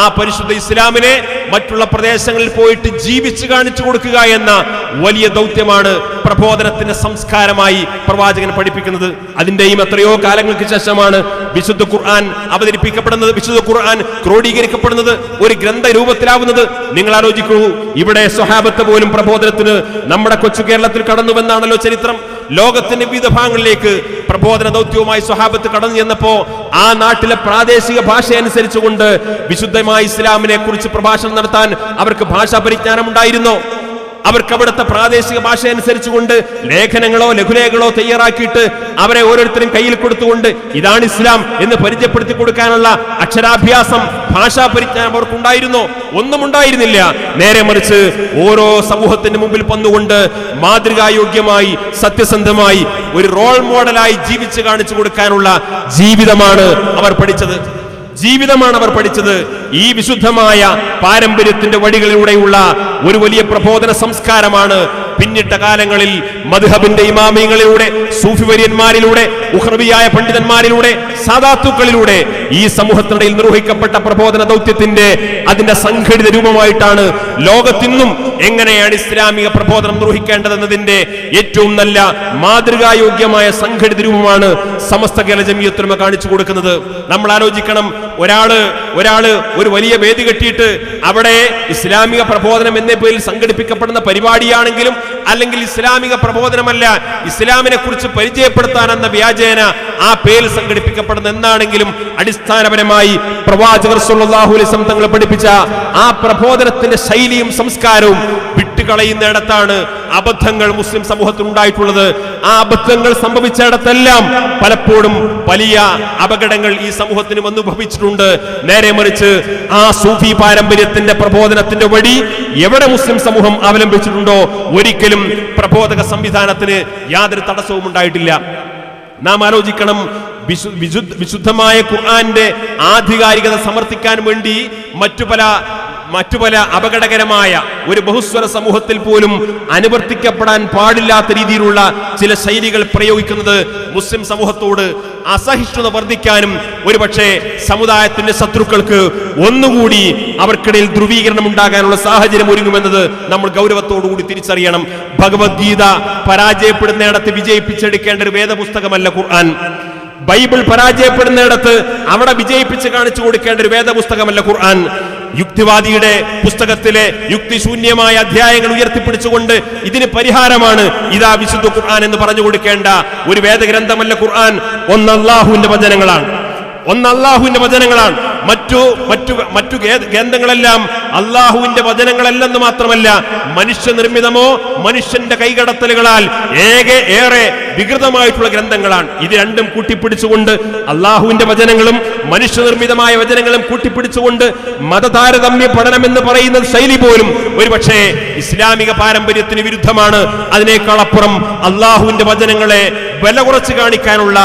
ആ പരിശുദ്ധ ഇസ്ലാമിനെ മറ്റുള്ള പ്രദേശങ്ങളിൽ പോയിട്ട് ജീവിച്ചു കാണിച്ചു കൊടുക്കുക എന്ന വലിയ ദൗത്യമാണ് പ്രബോധനത്തിന്റെ സംസ്കാരമായി പ്രവാചകൻ പഠിപ്പിക്കുന്നത്. അതിന്റെയും എത്രയോ കാലങ്ങൾക്ക് ശേഷമാണ് വിശുദ്ധ ഖുർആൻ അവതരിപ്പിക്കപ്പെടുന്നത്, വിശുദ്ധ ഖുർആൻ ക്രോഡീകരിക്കപ്പെടുന്നത്, ഒരു ഗ്രന്ഥ രൂപത്തിലാവുന്നത്. നിങ്ങൾ ആലോചിക്കൂ, ഇവിടെ സ്വഹാബത്ത് പോലും പ്രബോധനത്തിന് നമ്മുടെ കൊച്ചു കേരളത്തിൽ കടന്നുവെന്നാണല്ലോ ചരിത്രം. ലോകത്തിന്റെ വിവിധ ഭാഗങ്ങളിലേക്ക് പ്രബോധന ദൗത്യവുമായി സ്വഹാബത്ത് കടന്നു ചെന്നപ്പോ ആ നാട്ടിലെ പ്രാദേശിക ഭാഷ അനുസരിച്ചുകൊണ്ട് വിശുദ്ധമായ ഇസ്ലാമിനെ കുറിച്ച് പ്രഭാഷണം നടത്താൻ അവർക്ക് ഭാഷാ പരിജ്ഞാനം ഉണ്ടായിരുന്നോ? അവർക്ക് അവിടുത്തെ പ്രാദേശിക ഭാഷ അനുസരിച്ചുകൊണ്ട് ലേഖനങ്ങളോ ലഘുലേഖകളോ തയ്യാറാക്കിയിട്ട് അവരെ ഓരോരുത്തരും കയ്യിൽ കൊടുത്തുകൊണ്ട് ഇതാണ് ഇസ്ലാം എന്ന് പരിചയപ്പെടുത്തി കൊടുക്കാനുള്ള അക്ഷരാഭ്യാസം, ഭാഷാ പരിജ്ഞാനം അവർക്കുണ്ടായിരുന്നോ? ഒന്നും ഉണ്ടായിരുന്നില്ല. നേരെ മറിച്ച് ഓരോ സമൂഹത്തിന്റെ മുമ്പിൽ വന്നുകൊണ്ട് മാതൃകായോഗ്യമായി, സത്യസന്ധമായി, ഒരു റോൾ മോഡലായി ജീവിച്ച് കാണിച്ചു കൊടുക്കാനുള്ള ജീവിതമാണ് അവർ പഠിച്ചത്. ഈ വിശുദ്ധമായ പാരമ്പര്യത്തിന്റെ വഴികളിലൂടെയുള്ള ഒരു വലിയ പ്രബോധന സംസ്കാരമാണ് പിന്നിട്ട കാലങ്ങളിൽ മദ്ഹബിന്റെ ഇമാമിയങ്ങളിലൂടെ, സൂഫി വര്യന്മാരിലൂടെ, ഉഖ്റവിയായ പണ്ഡിതന്മാരിലൂടെ, സാദാത്തുക്കളിലൂടെ ഈ സമൂഹത്തിനിടയിൽ നിർവഹിക്കപ്പെട്ട പ്രബോധന ദൗത്യത്തിന്റെ അതിന്റെ സംഘടിത രൂപമായിട്ടാണ് ലോകത്തിന്നും എങ്ങനെയാണ് ഇസ്ലാമിക പ്രബോധനം നിർവഹിക്കേണ്ടതെന്നതിന്റെ ഏറ്റവും നല്ല മാതൃകായോഗ്യമായ സംഘടിത രൂപമാണ് സമസ്ത കേരള ജംഇയ്യത്തുൽ ഉലമ കാണിച്ചു കൊടുക്കുന്നത്. നമ്മൾ ആലോചിക്കണം, ഒരാള് ഒരു വലിയ വേദി കെട്ടിയിട്ട് അവിടെ ഇസ്ലാമിക പ്രബോധനം എന്ന പേരിൽ സംഘടിപ്പിക്കപ്പെടുന്ന പരിപാടിയാണെങ്കിലും, അല്ലെങ്കിൽ ഇസ്ലാമിക പ്രബോധനമല്ല, ഇസ്ലാമിനെ കുറിച്ച് പരിചയപ്പെടുത്താൻ എന്ന വ്യാജേന ആ പേരിൽ സംഘടിപ്പിക്കപ്പെടുന്ന എന്നാണെങ്കിലും അടിസ്ഥാനപരമായി പ്രവാചകർ സല്ലല്ലാഹു അലൈഹി വസല്ലം തങ്ങൾ പഠിപ്പിച്ച ആ പ്രബോധനത്തിന്റെ ശൈലിയും സംസ്കാരവും വിട്ടുകളയുന്നിടത്താണ് അബദ്ധങ്ങൾ മുസ്ലിം സമൂഹത്തിൽ ഉണ്ടായിട്ടുള്ളത്. ആ അബദ്ധങ്ങൾ സംഭവിച്ചിടത്തെല്ലാം പലപ്പോഴും വലിയ അപകടങ്ങൾ ഈ സമൂഹത്തിന് വന്നു ഭവിച്ചിട്ടുണ്ട്. നേരെ മറിച്ച് ആ സൂഫി പാരമ്പര്യത്തിന്റെ പ്രബോധനത്തിന്റെ വഴി എവിടെ മുസ്ലിം സമൂഹം അവലംബിച്ചിട്ടുണ്ടോ ഒരിക്കലും പ്രബോധക സംവിധാനത്തിന് യാതൊരു തടസ്സവും ഉണ്ടായിട്ടില്ല. നാം ആലോചിക്കണം, വിശുദ്ധമായ ഖുർആന്റെ ആധികാരികത സമർത്ഥിക്കാൻ വേണ്ടി മറ്റു പല അപകടകരമായ ഒരു ബഹുസ്വര സമൂഹത്തിൽ പോലും അനുവർത്തിക്കപ്പെടാൻ പാടില്ലാത്ത രീതിയിലുള്ള ചില ശൈലികൾ പ്രയോഗിക്കുന്നത് മുസ്ലിം സമൂഹത്തോട് അസഹിഷ്ണുത വർദ്ധിക്കാനും ഒരുപക്ഷെ സമുദായത്തിന്റെ ശത്രുക്കൾക്ക് ഒന്നുകൂടി അവർക്കിടയിൽ ധ്രുവീകരണം ഉണ്ടാകാനുള്ള സാഹചര്യം ഒരുങ്ങുമെന്നത് നമ്മൾ ഗൗരവത്തോടുകൂടി തിരിച്ചറിയണം. ഭഗവത്ഗീത പരാജയപ്പെടുന്നിടത്ത് വിജയിപ്പിച്ചെടുക്കേണ്ട ഒരു വേദപുസ്തകമല്ല ഖുർആൻ. ബൈബിൾ പരാജയപ്പെടുന്നിടത്ത് അവിടെ വിജയിപ്പിച്ച് കാണിച്ചു കൊടുക്കേണ്ട ഒരു വേദപുസ്തകമല്ല ഖുർആൻ. യുക്തിവാദിയുടെ പുസ്തകത്തിലെ യുക്തിശൂന്യമായ അധ്യായങ്ങൾ ഉയർത്തിപ്പിടിച്ചുകൊണ്ട് ഇതിന് പരിഹാരമാണ് ഇതാ വിശുദ്ധ ഖുർആൻ എന്ന് പറഞ്ഞു കൊടുക്കേണ്ട ഒരു വേദഗ്രന്ഥമല്ല ഖുർആൻ. ഒന്ന് അല്ലാഹുവിന്റെ വചനങ്ങളാണ്. മറ്റു ഗ്രന്ഥങ്ങളെല്ലാം അല്ലാഹുവിന്റെ വചനങ്ങളല്ലെന്ന് മാത്രമല്ല, മനുഷ്യനിർമ്മിതമോ മനുഷ്യന്റെ കൈകടത്തലുകളാൽ ഏറെ വികൃതമായിട്ടുള്ള ഗ്രന്ഥങ്ങളാണ്. ഇത് രണ്ടും കൂട്ടിപ്പിടിച്ചുകൊണ്ട്, അല്ലാഹുവിന്റെ വചനങ്ങളും മനുഷ്യനിർമ്മിതമായ വചനങ്ങളും കൂട്ടിപ്പിടിച്ചുകൊണ്ട് മതതാരതമ്യ പഠനം എന്ന് പറയുന്ന ശൈലി പോലും ഒരുപക്ഷെ ഇസ്ലാമിക പാരമ്പര്യത്തിന് വിരുദ്ധമാണ്. അതിനേക്കാൾ അപ്പുറം അല്ലാഹുവിന്റെ വചനങ്ങളെ വില കുറച്ച് കാണിക്കാനുള്ള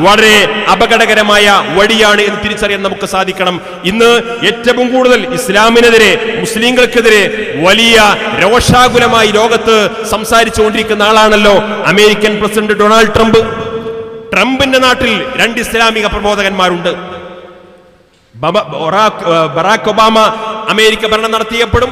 വളരെ അപകടകരമായ വഴിയാണ് എന്ന് തിരിച്ചറിയാൻ നമുക്ക് സാധിക്കണം. ഇന്ന് ഏറ്റവും കൂടുതൽ ഇസ്ലാമിനെതിരെ, മുസ്ലിങ്ങൾക്കെതിരെ വലിയ രോഷാകുലമായി ലോകത്ത് സംസാരിച്ചുകൊണ്ടിരിക്കുന്ന ആളാണല്ലോ അമേരിക്കൻ പ്രസിഡന്റ് ഡൊണാൾഡ് ട്രംപ്. ട്രംപിന്റെ നാട്ടിൽ 2 ഇസ്ലാമിക പ്രബോധകന്മാരുണ്ട്. ബറാക് ഒബാമ അമേരിക്ക ഭരണം നടത്തിയപ്പോഴും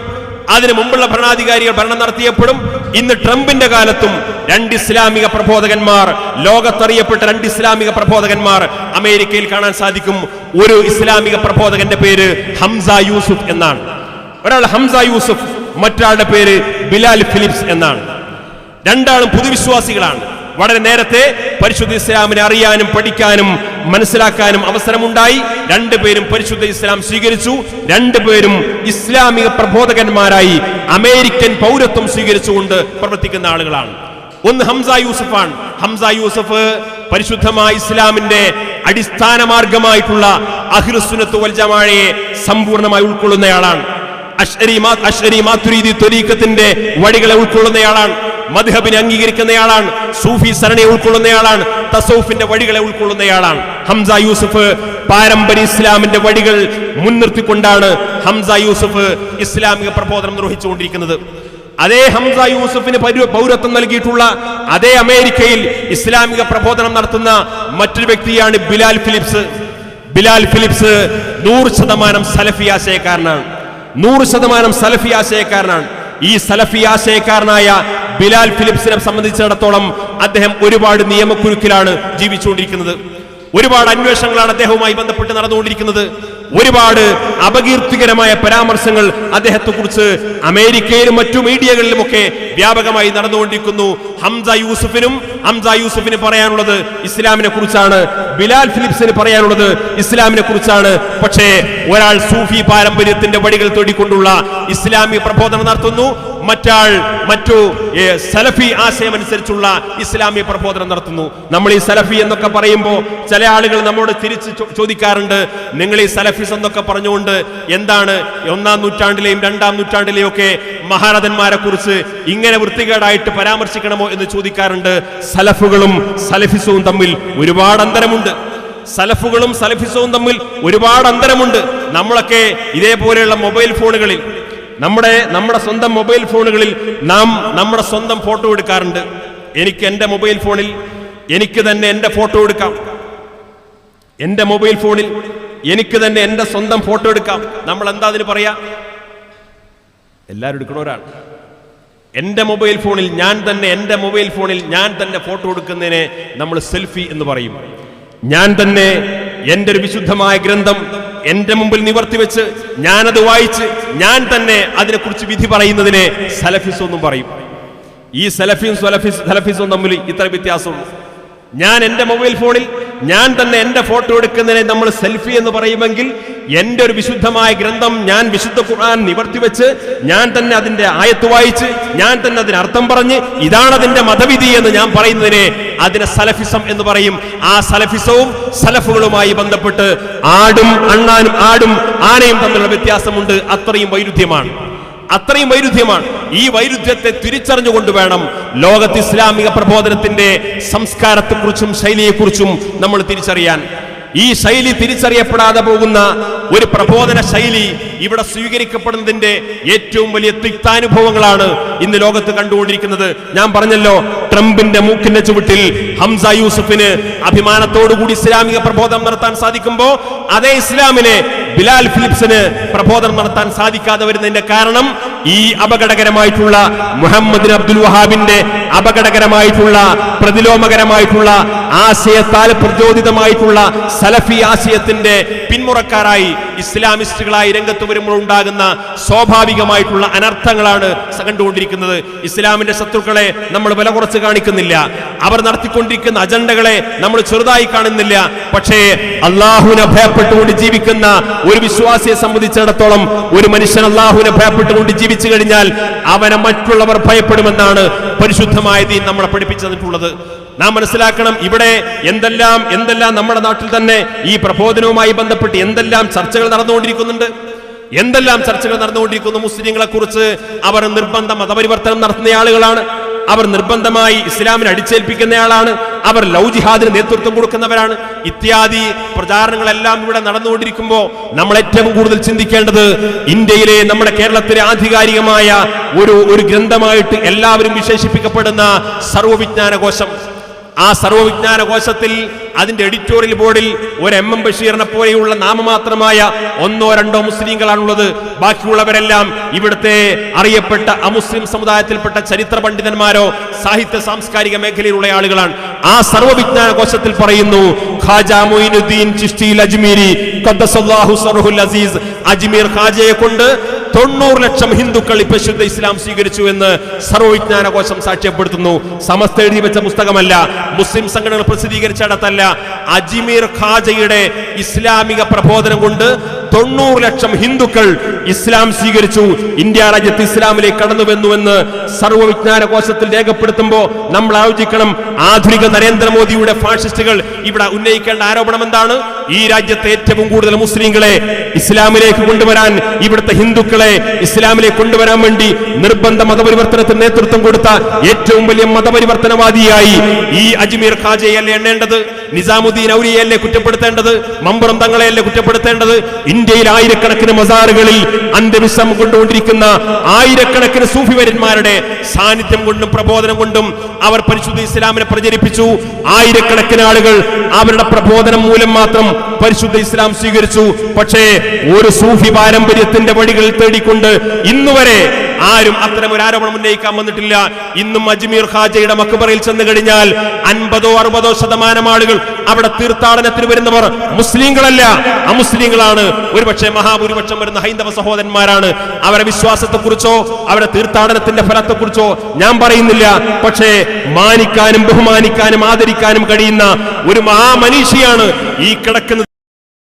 അതിനു മുമ്പുള്ള ഭരണാധികാരികൾ ഭരണം നടത്തിയപ്പോഴും ഇന്ന് ട്രംപിന്റെ കാലത്തും 2 ഇസ്ലാമിക പ്രബോധകന്മാർ, ലോകത്തറിയപ്പെട്ട 2 ഇസ്ലാമിക പ്രബോധകന്മാർ അമേരിക്കയിൽ കാണാൻ സാധിക്കും. ഒരു ഇസ്ലാമിക പ്രബോധകന്റെ പേര് ഹംസ യൂസുഫ് എന്നാണ്. ഒരാൾ ഹംസ യൂസുഫ്, മറ്റൊരാളുടെ പേര് ബിലാൽ ഫിലിപ്സ് എന്നാണ്. രണ്ടാളും പുതുവിശ്വാസികളാണ്. വളരെ നേരത്തെ പരിശുദ്ധ ഇസ്ലാമിനെ അറിയാനും പഠിക്കാനും മനസ്സിലാക്കാനും അവസരമുണ്ടായി. 2 പേരും പരിശുദ്ധ ഇസ്ലാം സ്വീകരിച്ചു. 2 പേരും ഇസ്ലാമിക പ്രബോധകന്മാരായി അമേരിക്കൻ പൗരത്വം സ്വീകരിച്ചുകൊണ്ട് പ്രവർത്തിക്കുന്ന ആളുകളാണ്. ഒന്ന് ഹംസ യൂസുഫാണ്. ഹംസ യൂസുഫ് പരിശുദ്ധമായ ഇസ്ലാമിന്റെ അടിസ്ഥാന മാർഗമായിട്ടുള്ള അഹ്ലുസുന്നത്ത് വൽ ജമാഅയെ സമ്പൂർണ്ണമായി ഉൾക്കൊള്ളുന്നയാളാണ്. അശ്അരി മാതുരീദി ത്വരീഖത്തിന്റെ വഴികളെ ഉൾക്കൊള്ളുന്നയാളാണ്. മദ്ഹബിനെ അംഗീകരിക്കുന്നയാളാണ്. സൂഫി സരണിയെ ഉൾക്കൊള്ളുന്നയാളാണ്. തസൗഫിന്റെ വഴികളെ ഉൾക്കൊള്ളുന്നയാളാണ്. ഹംസ യൂസുഫ് പാരമ്പര്യ ഇസ്ലാമിന്റെ വഴികൾ മുൻനിർത്തിക്കൊണ്ടാണ് ഹംസ യൂസുഫ് ഇസ്ലാമിക പ്രബോധനം നിർവഹിച്ചുകൊണ്ടിരിക്കുന്നത്. അതേ ഹംസ യൂസുഫിന് പൗരത്വം നൽകിയിട്ടുള്ള അതേ അമേരിക്കയിൽ ഇസ്ലാമിക പ്രബോധനം നടത്തുന്ന മറ്റൊരു വ്യക്തിയാണ് ബിലാൽ ഫിലിപ്സ്. ബിലാൽ ഫിലിപ്സ് 100% സലഫി ആശയക്കാരനാണ്. 100% സലഫി ആശയക്കാരനാണ്. ഈ സലഫി ആശയക്കാരനായ ബിലാൽ ഫിലിപ്സിനെ സംബന്ധിച്ചിടത്തോളം അദ്ദേഹം ഒരുപാട് നിയമക്കുരുക്കിലാണ് ജീവിച്ചുകൊണ്ടിരിക്കുന്നത്. ഒരുപാട് അന്വേഷണങ്ങളാണ് അദ്ദേഹവുമായി ബന്ധപ്പെട്ട് നടന്നുകൊണ്ടിരിക്കുന്നത്. ഒരുപാട് അപകീർത്തികരമായ പരാമർശങ്ങൾ അദ്ദേഹത്തെ കുറിച്ച് അമേരിക്കയിലും മറ്റു മീഡിയകളിലുമൊക്കെ വ്യാപകമായി നടന്നുകൊണ്ടിരിക്കുന്നു. ഹംസ യൂസുഫിന് പറയാനുള്ളത് ഇസ്ലാമിനെ കുറിച്ചാണ്. ബിലാൽ ഫിലിപ്സിന് പറയാനുള്ളത് ഇസ്ലാമിനെ കുറിച്ചാണ്. പക്ഷേ ഒരാൾ സൂഫി പാരമ്പര്യത്തിന്റെ വഴികൾ തേടിക്കൊണ്ടുള്ള ഇസ്ലാമിക പ്രബോധനം നടത്തുന്നു, മറ്റു സലഫി ആശയമനുസരിച്ചുള്ള ഇസ്ലാമിക പ്രബോധനം നടത്തുന്നു. നമ്മൾ ഈ സലഫി എന്നൊക്കെ പറയുമ്പോൾ ചില ആളുകൾ നമ്മോട് തിരിച്ച് ചോദിക്കാറുണ്ട്, നിങ്ങൾ ഈ സലഫിസ് എന്നൊക്കെ പറഞ്ഞുകൊണ്ട് എന്താണ് 1-ാം നൂറ്റാണ്ടിലെയും 2-ാം നൂറ്റാണ്ടിലെയും ഒക്കെ മഹാരഥന്മാരെ കുറിച്ച് ഇങ്ങനെ വൃത്തികേടായിട്ട് പരാമർശിക്കണമോ എന്ന് ചോദിക്കാറുണ്ട്. സലഫുകളും സലഫിസവും തമ്മിൽ ഒരുപാട് അന്തരമുണ്ട്. സലഫുകളും സലഫിസവും തമ്മിൽ ഒരുപാട് അന്തരമുണ്ട്. നമ്മളൊക്കെ ഇതേപോലെയുള്ള മൊബൈൽ ഫോണുകളിൽ, നമ്മുടെ സ്വന്തം മൊബൈൽ ഫോണുകളിൽ നാം നമ്മുടെ സ്വന്തം ഫോട്ടോ എടുക്കാറുണ്ട്. എനിക്ക് എൻ്റെ മൊബൈൽ ഫോണിൽ എനിക്ക് തന്നെ എൻ്റെ ഫോട്ടോ എടുക്കാം. എൻ്റെ മൊബൈൽ ഫോണിൽ എനിക്ക് തന്നെ എൻ്റെ സ്വന്തം ഫോട്ടോ എടുക്കാം. നമ്മൾ എന്താ അതിന് പറയാ? എല്ലാവരും എടുക്കണവരാണ്. എൻ്റെ മൊബൈൽ ഫോണിൽ ഞാൻ തന്നെ ഫോട്ടോ എടുക്കുന്നതിനെ നമ്മൾ സെൽഫി എന്ന് പറയും. ഞാൻ തന്നെ എൻ്റെ ഒരു വിശുദ്ധമായ ഗ്രന്ഥം എൻ്റെ മുമ്പിൽ നിവർത്തി വെച്ച് ഞാനത് വായിച്ച് ഞാൻ തന്നെ അതിനെക്കുറിച്ച് വിധി പറയുന്നതിനെ സലഫിസ് എന്നും പറയും. ഈ സലഫിയും സലഫിസും തമ്മിൽ ഇത്ര വ്യത്യാസമുള്ളൂ. ഞാൻ എൻ്റെ മൊബൈൽ ഫോണിൽ ഞാൻ തന്നെ എന്റെ ഫോട്ടോ എടുക്കുന്നതിനെ നമ്മൾ സെൽഫി എന്ന് പറയുമെങ്കിൽ എന്റെ ഒരു വിശുദ്ധമായ ഗ്രന്ഥം ഞാൻ വിശുദ്ധ ഖുർആൻ നിവർത്തിവെച്ച് ഞാൻ തന്നെ അതിന്റെ ആയത്ത് വായിച്ച് ഞാൻ തന്നെ അതിന് അർത്ഥം പറഞ്ഞ് ഇതാണ് അതിന്റെ മതവിധി എന്ന് ഞാൻ പറയുന്നതിനെ അതിനെ സലഫിസം എന്ന് പറയും. ആ സലഫിസവും സലഫുകളുമായി ബന്ധപ്പെട്ട് ആടും ആനയും തമ്മിലുള്ള വ്യത്യാസമുണ്ട്. അത്രയും വൈരുദ്ധ്യമാണ്. ഈ വൈരുദ്ധ്യത്തെ തിരിച്ചറിഞ്ഞുകൊണ്ട് വേണം ലോകത്ത് ഇസ്ലാമിക പ്രബോധനത്തിന്റെ സംസ്കാരത്തെക്കുറിച്ചും ശൈലിയെക്കുറിച്ചും നമ്മൾ തിരിച്ചറിയാൻ. ഈ ശൈലി തിരിച്ചറിയപ്പെടാതെ പോകുന്ന ഒരു പ്രബോധന ശൈലി ഇവിടെ സ്വീകരിക്കപ്പെടുന്നതിന്റെ ഏറ്റവും വലിയ തിക്താനുഭവങ്ങളാണ് ഇന്ന് ലോകത്ത് കണ്ടുകൊണ്ടിരിക്കുന്നത്. ഞാൻ പറഞ്ഞല്ലോ, ട്രംപിന്റെ മൂക്കിന്റെ ചുവട്ടിൽ ഹംസ യൂസഫിന് അഭിമാനത്തോടുകൂടി ഇസ്ലാമിക പ്രബോധനം നടത്താൻ സാധിക്കുമ്പോൾ അതേ ഇസ്ലാമിനെ ബിലാൽ ഫിലിപ്സിന് പ്രബോധനം നടത്താൻ സാധിക്കാതെ വരുന്നതിന്റെ കാരണം ഈ അപകടകരമായിട്ടുള്ള മുഹമ്മദ് അബ്ദുൽ വഹാബിന്റെ അപകടകരമായിട്ടുള്ള പ്രതിലോമകരമായിട്ടുള്ള ആശയത്താൽ പ്രചോദിതമായിട്ടുള്ള സലഫി ആശയത്തിന്റെ പിന്മുറക്കാരായി ഇസ്ലാമിസ്റ്റുകളായി രംഗത്ത് വരുമ്പോൾ ഉണ്ടാകുന്ന സ്വാഭാവികമായിട്ടുള്ള അനർത്ഥങ്ങളാണ് കണ്ടുകൊണ്ടിരിക്കുന്നത്. ഇസ്ലാമിന്റെ ശത്രുക്കളെ നമ്മൾ വില കുറച്ച് കാണിക്കുന്നില്ല, അവർ നടത്തിക്കൊണ്ടിരിക്കുന്ന അജണ്ടകളെ നമ്മൾ ചെറുതായി കാണുന്നില്ല. പക്ഷേ അള്ളാഹുവിനെ ഭയപ്പെട്ടുകൊണ്ട് ജീവിക്കുന്ന ഒരു വിശ്വാസിയെ സംബന്ധിച്ചിടത്തോളം ഒരു മനുഷ്യൻ അള്ളാഹുവിനെ ഭയപ്പെട്ടുകൊണ്ട് ജീവിച്ചു കഴിഞ്ഞാൽ അവനെ മറ്റുള്ളവർ ഭയപ്പെടുമെന്നാണ് പരിശുദ്ധമായ ദീൻ നമ്മളെ പഠിപ്പിച്ചു തന്നിട്ടുള്ളത്. നാം മനസ്സിലാക്കണം, ഇവിടെ എന്തെല്ലാം നമ്മുടെ നാട്ടിൽ തന്നെ ഈ പ്രബോധനവുമായി ബന്ധപ്പെട്ട് എന്തെല്ലാം ചർച്ചകൾ നടന്നുകൊണ്ടിരിക്കുന്നുണ്ട്. മുസ്ലിങ്ങളെ കുറിച്ച് അവർ നിർബന്ധ മതപരിവർത്തനം നടത്തുന്ന ആളുകളാണ്, അവർ നിർബന്ധമായി ഇസ്ലാമിനെ അടിച്ചേൽപ്പിക്കുന്നയാളാണ്, അവർ ലൗ ജിഹാദിന് നേതൃത്വം കൊടുക്കുന്നവരാണ്. ഇത്യാദി പ്രചാരണങ്ങളെല്ലാം ഇവിടെ നടന്നുകൊണ്ടിരിക്കുമ്പോൾ നമ്മൾ ഏറ്റവും കൂടുതൽ ചിന്തിക്കേണ്ടത് ഇന്ത്യയിലെ നമ്മുടെ കേരളത്തിലെ ആധികാരികമായ ഒരു ഗ്രന്ഥമായിട്ട് എല്ലാവരും വിശേഷിപ്പിക്കപ്പെടുന്ന സർവ്വവിജ്ഞാനകോശം. ആ സർവ്വവിജ്ഞാനകോശത്തിൽ അതിന്റെ എഡിറ്റോറിയൽ ബോർഡിൽ ഒരു എം ബഷീറിനെ പോലെയുള്ള നാമമാത്രമായ 1-2 മുസ്ലിങ്ങളാണുള്ളത്. ബാക്കിയുള്ളവരെല്ലാം ഇവിടുത്തെ അറിയപ്പെട്ട അമുസ്ലിം സമുദായത്തിൽപ്പെട്ട ചരിത്ര പണ്ഡിതന്മാരോ സാഹിത്യ സാംസ്കാരിക മേഖലയിലുള്ള ആളുകളാണ്. ആ സർവ്വവിജ്ഞാനകോശത്തിൽ പറയുന്നു, ഖാജ മൊയ്നുദ്ദീൻ ചിശ്തി അജ്മീരി ഖദ്ദസല്ലാഹു സർഹുൽ അസീസ്, അജ്മീർ ഖാജയെ കൊണ്ട് 90 ലക്ഷം ഹിന്ദുക്കൾ ഇപ്പൊ ശുദ്ധ ഇസ്ലാം സ്വീകരിച്ചു എന്ന് സർവ്വവിജ്ഞാനകോശം സാക്ഷ്യപ്പെടുത്തുന്നു. സമസ്ത എഴുതി വെച്ച പുസ്തകമല്ല, മുസ്ലിം സംഘടനകൾ പ്രസിദ്ധീകരിച്ചിടത്തല്ല. അജ്മീർ ഖാജയുടെ ഇസ്ലാമിക പ്രബോധനം കൊണ്ട് 90 ലക്ഷം ഹിന്ദുക്കൾ ഇസ്ലാം സ്വീകരിച്ചു, ഇന്ത്യ രാജ്യത്ത് ഇസ്ലാമിലേക്ക് കടന്നുവെന്നുവെന്ന് സർവ്വവിജ്ഞാനകോശത്തിൽ രേഖപ്പെടുത്തുമ്പോൾ നമ്മൾ ആലോചിക്കണം, ആധുനിക നരേന്ദ്രമോദിയുടെ ഫാഷിസ്റ്റുകൾ ഇവിടെ ഉന്നയിക്കേണ്ട ആരോപണം എന്താണ്? ഈ രാജ്യത്തെ ഏറ്റവും കൂടുതൽ മുസ്ലിങ്ങളെ ഇസ്ലാമിലേക്ക് കൊണ്ടുവരാൻ, ഇവിടുത്തെ ഹിന്ദുക്കളെ ഇസ്ലാമിലേക്ക് കൊണ്ടുവരാൻ വേണ്ടി നിർബന്ധ മതപരിവർത്തനത്തിന് നേതൃത്വം കൊടുത്ത ഏറ്റവും വലിയ മതപരിവർത്തനവാദിയായി ഈ അജ്മീർ ഖാജയല്ലേ എണ്ണേണ്ടത്? നിസാമുദ്ദീൻ ഔലിയയല്ലേ കുറ്റപ്പെടുത്തേണ്ടത്? മമ്പുറം തങ്ങളെയല്ലേ കുറ്റപ്പെടുത്തേണ്ടത്? ഇന്ത്യയിൽ ആയിരക്കണക്കിന് മസാറുകളിൽ അന്ത്യവിശ്രമം കൊണ്ടുകൊണ്ടിരിക്കുന്ന ആയിരക്കണക്കിന് സൂഫിവര്യന്മാരുടെ സാന്നിധ്യം കൊണ്ടും പ്രബോധനം കൊണ്ടും അവർ പരിശുദ്ധ ഇസ്ലാമിനെ പ്രചരിപ്പിച്ചു. ആയിരക്കണക്കിന് ആളുകൾ അവരുടെ പ്രബോധനം മൂലം മാത്രം പരിശുദ്ധ ഇസ്ലാം സ്വീകരിച്ചു. പക്ഷേ ഒരു സൂഫി പാരമ്പര്യത്തിന്റെ വഴികൾ തേടിക്കൊണ്ട് ഇന്നുവരെ ആരും അത്തരം ഒരു ആരോപണം ഉന്നയിക്കാൻ വന്നിട്ടില്ല. ഇന്നും അജ്മീർ ഖാജയുടെ മക്ബറയിൽ ചെന്ന് കഴിഞ്ഞാൽ 50-60% ആളുകൾ അവിടെ തീർത്ഥാടനത്തിന് വരുന്നവർ മുസ്ലിങ്ങളല്ല, അമുസ്ലിങ്ങളാണ്. ഒരുപക്ഷെ മഹാഭൂരിപക്ഷം വരുന്ന ഹൈന്ദവ സഹോദരന്മാരാണ്. അവരുടെ വിശ്വാസത്തെക്കുറിച്ചോ അവരുടെ തീർത്ഥാടനത്തിന്റെ ഫലത്തെക്കുറിച്ചോ ഞാൻ പറയുന്നില്ല. പക്ഷേ മാനിക്കാനും ബഹുമാനിക്കാനും ആദരിക്കാനും കഴിയുന്ന ഒരു മഹാമനീഷിയാണ് ഈ കിടക്കുന്നത്.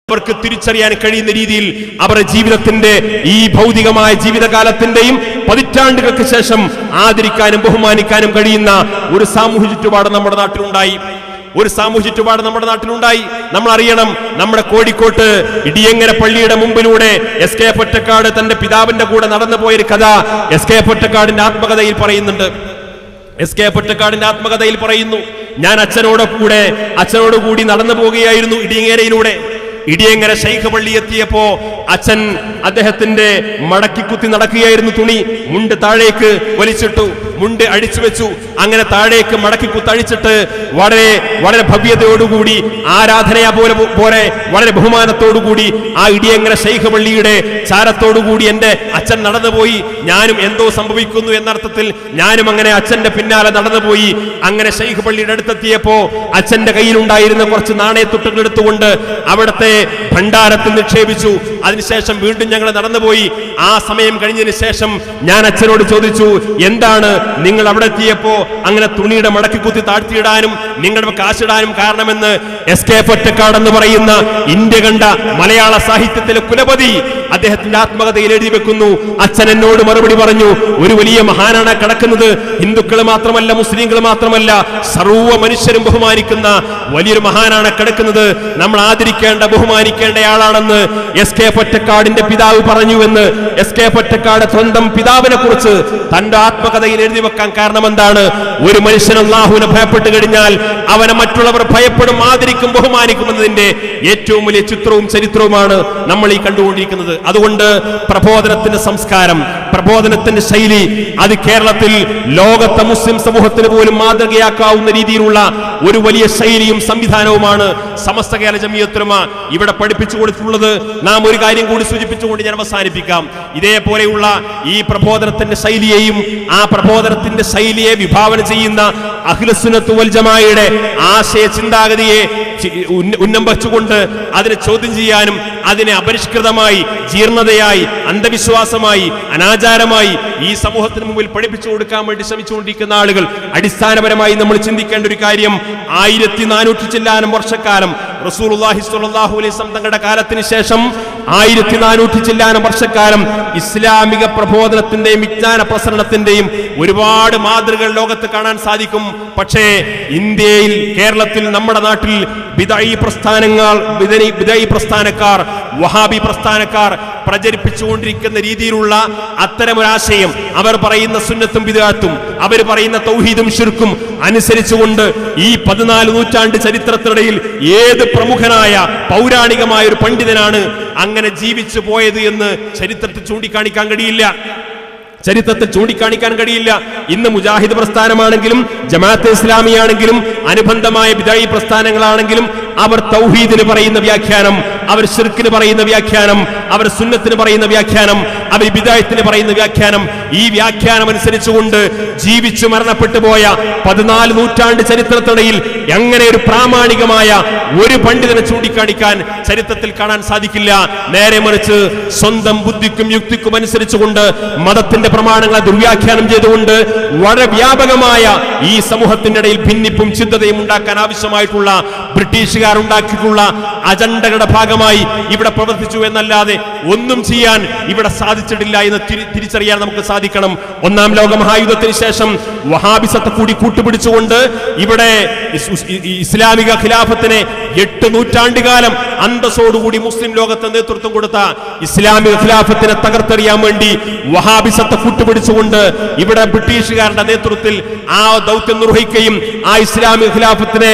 അവർക്ക് തിരിച്ചറിയാൻ കഴിയുന്ന രീതിയിൽ അവരുടെ ജീവിതത്തിന്റെ ഈ ഭൗതികമായ ജീവിതകാലത്തിന്റെയും പതിറ്റാണ്ടുകൾക്ക് ശേഷം ആദരിക്കാനും ബഹുമാനിക്കാനും കഴിയുന്ന ഒരു സാമൂഹ്യ ചുറ്റുപാട് നമ്മുടെ നാട്ടിലുണ്ടായി. നമ്മൾ അറിയണം, നമ്മുടെ കോഴിക്കോട്ട് ഇടിയങ്ങര പള്ളിയുടെ മുമ്പിലൂടെ എസ്.കെ. പൊറ്റക്കാട് തന്റെ പിതാവിന്റെ കൂടെ നടന്നു പോയൊരു കഥ എസ്.കെ. പൊറ്റക്കാടിന്റെ ആത്മകഥയിൽ പറയുന്നുണ്ട്. എസ്.കെ. പൊറ്റക്കാടിന്റെ ആത്മകഥയിൽ പറയുന്നു, ഞാൻ അച്ഛനോടുകൂടി നടന്നു പോവുകയായിരുന്നു ഇടിയങ്ങരയിലൂടെ. ഇടിയങ്ങര ശൈഖ് പള്ളി എത്തിയപ്പോ അച്ഛൻ അദ്ദേഹത്തിന്റെ മടക്കി കുത്തി നടക്കുകയായിരുന്നു. തുണി മുണ്ട് താഴേക്ക് വലിച്ചിട്ടു, മുണ്ട് അഴിച്ചു വെച്ചു. അങ്ങനെ താഴേക്ക് മടക്കി കുത്തഴിച്ചിട്ട് വളരെ വളരെ ഭവ്യതയോടുകൂടി ആരാധനയാ പോലെ വളരെ ബഹുമാനത്തോടുകൂടി ആ ഇടിയങ്ങര ശൈഖ് പള്ളിയുടെ ചാരത്തോടുകൂടി എന്റെ അച്ഛൻ നടന്നുപോയി. ഞാനും എന്തോ സംഭവിക്കുന്നു എന്നർത്ഥത്തിൽ ഞാനും അങ്ങനെ അച്ഛന്റെ പിന്നാലെ നടന്നുപോയി. അങ്ങനെ ശൈഖ് പള്ളിയുടെ അടുത്തെത്തിയപ്പോ അച്ഛന്റെ കയ്യിലുണ്ടായിരുന്ന കുറച്ച് നാണയത്തുട്ടുകൾ എടുത്തുകൊണ്ട് അവിടുത്തെ ഭണ്ഡാരത്തിൽ നിക്ഷേപിച്ചു. അതിനുശേഷം വീണ്ടും ഞങ്ങൾ നടന്നുപോയി. ആ സമയം കഴിഞ്ഞതിന് ശേഷം ഞാൻ അച്ഛനോട് ചോദിച്ചു, എന്താണ് നിങ്ങൾ അവിടെ എത്തിയപ്പോ അങ്ങനെ തുണിയുടെ മടക്കി കുത്തി താഴ്ത്തിയിടാനും നിങ്ങളുടെ കാശിടാനും കാരണമെന്ന് SK പൊറ്റക്കാട് എന്ന് പറയുന്ന ഇന്ത്യ കണ്ട മലയാള സാഹിത്യത്തിലെ കുലപതി അദ്ദേഹത്തിന്റെ ആത്മകഥയിൽ എഴുതി വെക്കുന്നു. അച്ഛൻ എന്നോട് മറുപടി പറഞ്ഞു, ഒരു വലിയ മഹാനാണ് കിടക്കുന്നത്. ഹിന്ദുക്കൾ മാത്രമല്ല, മുസ്ലിങ്ങൾ മാത്രമല്ല, സർവ്വ മനുഷ്യരും ബഹുമാനിക്കുന്ന വലിയൊരു മഹാനാണ് കിടക്കുന്നത്. നമ്മൾ ആദരിക്കേണ്ട ബഹുമാനിക്കേണ്ടയാളാണെന്ന് SK പൊറ്റക്കാടിന്റെ പിതാവ് പറഞ്ഞുവെന്ന് SK പൊറ്റക്കാട് സ്വന്തം പിതാവിനെ കുറിച്ച് തന്റെ ആത്മകഥയിൽ എഴുതി വെക്കാൻ കാരണം എന്താണ്? ഒരു മനുഷ്യൻ അല്ലാഹുവിനെ ഭയപ്പെട്ട് കഴിഞ്ഞാൽ അവനെ മറ്റുള്ളവർ ഭയപ്പെടും, ആദരിക്കും, ബഹുമാനിക്കുമെന്നതിന്റെ ഏറ്റവും വലിയ ചിത്രവും ചരിത്രവുമാണ് നമ്മൾ ഈ കണ്ടുകൊണ്ടിരിക്കുന്നത്. അതുകൊണ്ട് പ്രബോധനത്തിന്റെ സംസ്കാരം, പ്രബോധനത്തിന്റെ ശൈലി അത് കേരളത്തിൽ ലോകത്തെ മുസ്ലിം സമൂഹത്തിന് പോലും മാതൃകയാക്കാവുന്ന രീതിയിലുള്ള ഒരു വലിയ ശൈലിയും സംവിധാനവുമാണ് സമസ്ത കേരള ജമിയത്തുൽ ഉലമ ഇവിടെ പഠിപ്പിച്ചു കൊടുത്തിട്ടുള്ളത്. നാം ഒരു കാര്യം കൂടി സൂചിപ്പിച്ചുകൊണ്ട് ഞാൻ അവസാനിപ്പിക്കാം. ഇതേപോലെയുള്ള ഈ പ്രബോധനത്തിന്റെ ശൈലിയെയും ആ പ്രബോധനത്തിന്റെ ശൈലിയെ വിഭാവന ചെയ്യുന്ന അഹ്ലുസുന്നത്ത് വൽ ജമാഅയുടെ ആശയ ചിന്താഗതിയെ ഉന്നം വെച്ചുകൊണ്ട് അതിനെ ചോദ്യം ചെയ്യാനും അതിനെ അപരിഷ്കൃതമായി, ജീർണതയായി, അന്ധവിശ്വാസമായി, അനാചാരമായി ഈ സമൂഹത്തിന് മുമ്പിൽ പഠിപ്പിച്ചു കൊടുക്കാൻ വേണ്ടി ശ്രമിച്ചുകൊണ്ടിരിക്കുന്ന ആളുകൾ അടിസ്ഥാനപരമായി നമ്മൾ ചിന്തിക്കേണ്ട ഒരു കാര്യം, 1400 ചില്ലാനം വർഷക്കാലം റസൂലുള്ളാഹി സ്വല്ലല്ലാഹു അലൈഹി വസല്ലം തങ്ങളുടെ കാലത്തിന് ശേഷം 1400 ചില്ലാനം വർഷക്കാലം ഇസ്ലാമിക പ്രബോധനത്തിന്റെയും വിജ്ഞാന പ്രസരണത്തിന്റെയും ഒരുപാട് മാതൃകകൾ ലോകത്ത് കാണാൻ സാധിക്കും. പക്ഷേ ഇന്ത്യയിൽ, കേരളത്തിൽ, നമ്മുടെ നാട്ടിൽ ബിദഈ പ്രസ്ഥാനക്കാർ, വഹാബി പ്രസ്ഥാനക്കാർ പ്രചരിപ്പിച്ചുകൊണ്ടിരിക്കുന്ന രീതിയിലുള്ള അത്തരമൊരാശയം, അവർ പറയുന്ന സുന്നത്തും ബിദ്അത്തും, അവർ പറയുന്ന തൗഹീദും ശിർക്കും അനുസരിച്ചുകൊണ്ട് ഈ 14 നൂറ്റാണ്ട് ചരിത്രത്തിനിടയിൽ ഏത് പ്രമുഖനായ പൗരാണികമായ ഒരു പണ്ഡിതനാണ് അങ്ങനെ ജീവിച്ചു പോയത് എന്ന് ചരിത്രത്തിൽ ചൂണ്ടിക്കാണിക്കാൻ കഴിയില്ല. ഇന്ന് മുജാഹിദ് പ്രസ്ഥാനമാണെങ്കിലും ജമാഅത്തെ ഇസ്ലാമിയാണെങ്കിലും അനുബന്ധമായ ബിദഈ പ്രസ്ഥാനങ്ങളാണെങ്കിലും അവർ തൗഹീദിന് പറയുന്ന വ്യാഖ്യാനം, അവർ ശിർക്കിന് പറയുന്ന വ്യാഖ്യാനം, അവർ സുന്നത്തിന് പറയുന്ന വ്യാഖ്യാനം, അവർ ബിദഅത്തിന് പറയുന്ന വ്യാഖ്യാനം, ഈ വ്യാഖ്യാനം അനുസരിച്ചുകൊണ്ട് ജീവിച്ചു മരണപ്പെട്ടു പോയ 14 നൂറ്റാണ്ട് ചരിത്രത്തിനിടയിൽ അങ്ങനെ ഒരു പ്രാമാണികമായ ഒരു പണ്ഡിതനെ ചൂണ്ടിക്കാണിക്കാൻ ചരിത്രത്തിൽ കാണാൻ സാധിക്കില്ല. നേരെ മറിച്ച് സ്വന്തം ബുദ്ധിക്കും യുക്തിക്കും അനുസരിച്ചുകൊണ്ട് മതത്തിന്റെ പ്രമാണങ്ങളെ ദുർവ്യാഖ്യാനം ചെയ്തുകൊണ്ട് വളരെ വ്യാപകമായ ഈ സമൂഹത്തിന്റെ ഇടയിൽ ഭിന്നിപ്പും ചിന്തതയും ഉണ്ടാക്കാൻ ആവശ്യമായിട്ടുള്ള ബ്രിട്ടീഷുകാർ ഉണ്ടാക്കിയിട്ടുള്ള അജണ്ടകളുടെ ഭാഗമായി ഇവിടെ പ്രവർത്തിച്ചു എന്നല്ലാതെ ഒന്നും ചെയ്യാൻ ഇവിടെ സാധിച്ചിട്ടില്ല എന്ന് തിരിച്ചറിയാൻ നമുക്ക് സാധിക്കണം. 1-ാം ലോക മഹായുദ്ധത്തിന് ശേഷം വഹാബിസത്തെ കൂടി കൂട്ടുപിടിച്ചുകൊണ്ട് ഇവിടെ ഇസ്ലാമിക ഖിലാഫത്തിനെ 8 നൂറ്റാണ്ടുകാലം അന്തസ്സോടുകൂടി മുസ്ലിം ലോകത്തെ നേതൃത്വം കൊടുത്ത ഇസ്ലാമിക ഖിലാഫത്തിനെ തകർത്തെറിയാൻ വേണ്ടി വഹാബിസത്തെ കൂട്ടുപിടിച്ചുകൊണ്ട് ഇവിടെ ബ്രിട്ടീഷുകാരുടെ നേതൃത്വത്തിൽ ആ ദൗത്യം നിർവഹിക്കുകയും ആ ഇസ്ലാമിക ഖിലാഫത്തിനെ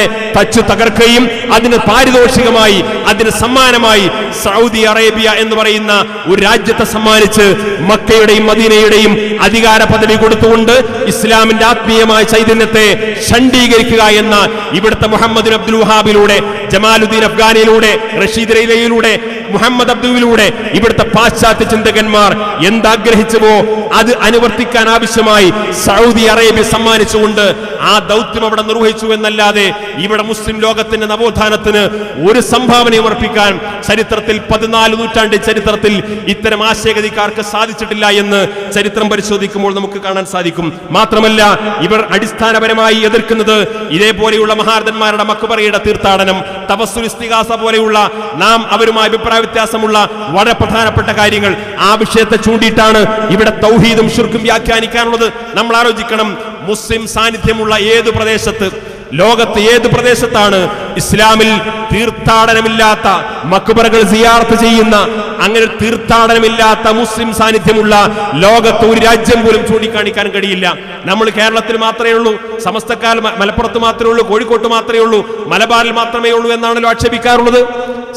തകർക്കുകയും അതിന് പാരിതോഷികമായി, അതിന് സമ്മാനമായി സൗദി അറേബ്യ എന്ന് പറയുന്ന ഒരു രാജ്യത്തെ സമ്മാനിച്ച് മക്കയുടെയും മദീനയുടെയും അധികാര പദവി കൊടുത്തുകൊണ്ട് ഇസ്ലാമിന്റെ ആത്മീയമായ ചൈതന്യത്തെ ഷണ്ഡീകരിക്കുക എന്ന ഇവിടുത്തെ മുഹമ്മദ് അബ്ദുൽ വഹാബിലൂടെ, ജമാലുദ്ദീൻ അഫ്ഗാനിയിലൂടെ, റഷീദ് റൈലയിലൂടെ, മുഹമ്മദ് അബ്ദുവിലൂടെ ഇവിടുത്തെ പാശ്ചാത്യ ചിന്തകന്മാർ എന്താഗ്രഹിച്ചുവോ അത് അനുവർത്തിക്കാൻ ആവശ്യമായി സൗദി അറേബ്യ സമ്മാനിച്ചുകൊണ്ട് ആ ദൗത്യം അവിടെ നിർവഹിച്ചു എന്നല്ലാതെ ഇവിടെ മുസ്ലിം ലോകത്തിന്റെ നവോത്ഥാനത്തിന് ഒരു സംഭാവനയും അർപ്പിക്കാൻ ചരിത്രത്തിൽ 14 നൂറ്റാണ്ട് ചരിത്രത്തിൽ ഇത്തരം ആശയഗതിക്കാർക്ക് സാധിച്ചിട്ടില്ല എന്ന് ചരിത്രം പരിശോധിക്കുമ്പോൾ നമുക്ക് കാണാൻ സാധിക്കും. മാത്രമല്ല, ഇവർ അടിസ്ഥാനപരമായി എതിർക്കുന്നത് ഇതേപോലെയുള്ള മഹാരഥന്മാരുടെ മക്ബറയുടെ തീർത്ഥാടനം, തവസ്സുൽ ഇസ്തിഗാസ പോലെയുള്ള നാം അവരുമായി അഭിപ്രായ വ്യത്യാസമുള്ള വളരെ പ്രധാനപ്പെട്ട കാര്യങ്ങൾ, ആ വിഷയത്തെ ചൂണ്ടിയിട്ടാണ് ഇവിടെ തൗഹീദും ശിർക്കും വ്യാഖ്യാനിക്കാനുള്ളത്. നമ്മൾ ആലോചിക്കണം, മുസ്ലിം സാന്നിധ്യമുള്ള ഏത് പ്രദേശത്ത്, ലോകത്ത് ഏത് പ്രദേശത്താണ് ഇസ്ലാമിൽ തീർത്ഥാടനമില്ലാത്ത, മക്ബറകൾ സിയാറത്ത് ചെയ്യുന്ന, അങ്ങനെ തീർത്ഥാടനമില്ലാത്ത മുസ്ലിം സാന്നിധ്യമുള്ള ലോകത്ത് ഒരു രാജ്യം പോലും ചൂണ്ടിക്കാണിക്കാൻ കഴിയില്ല. നമ്മൾ കേരളത്തിൽ മാത്രമേ ഉള്ളൂ, സമസ്തക്കാർ മലപ്പുറത്ത് മാത്രമേ ഉള്ളൂ, കോഴിക്കോട്ട് മാത്രമേ ഉള്ളൂ, മലബാറിൽ മാത്രമേ ഉള്ളൂ എന്നാണല്ലോ ആക്ഷേപിക്കാറുള്ളത്.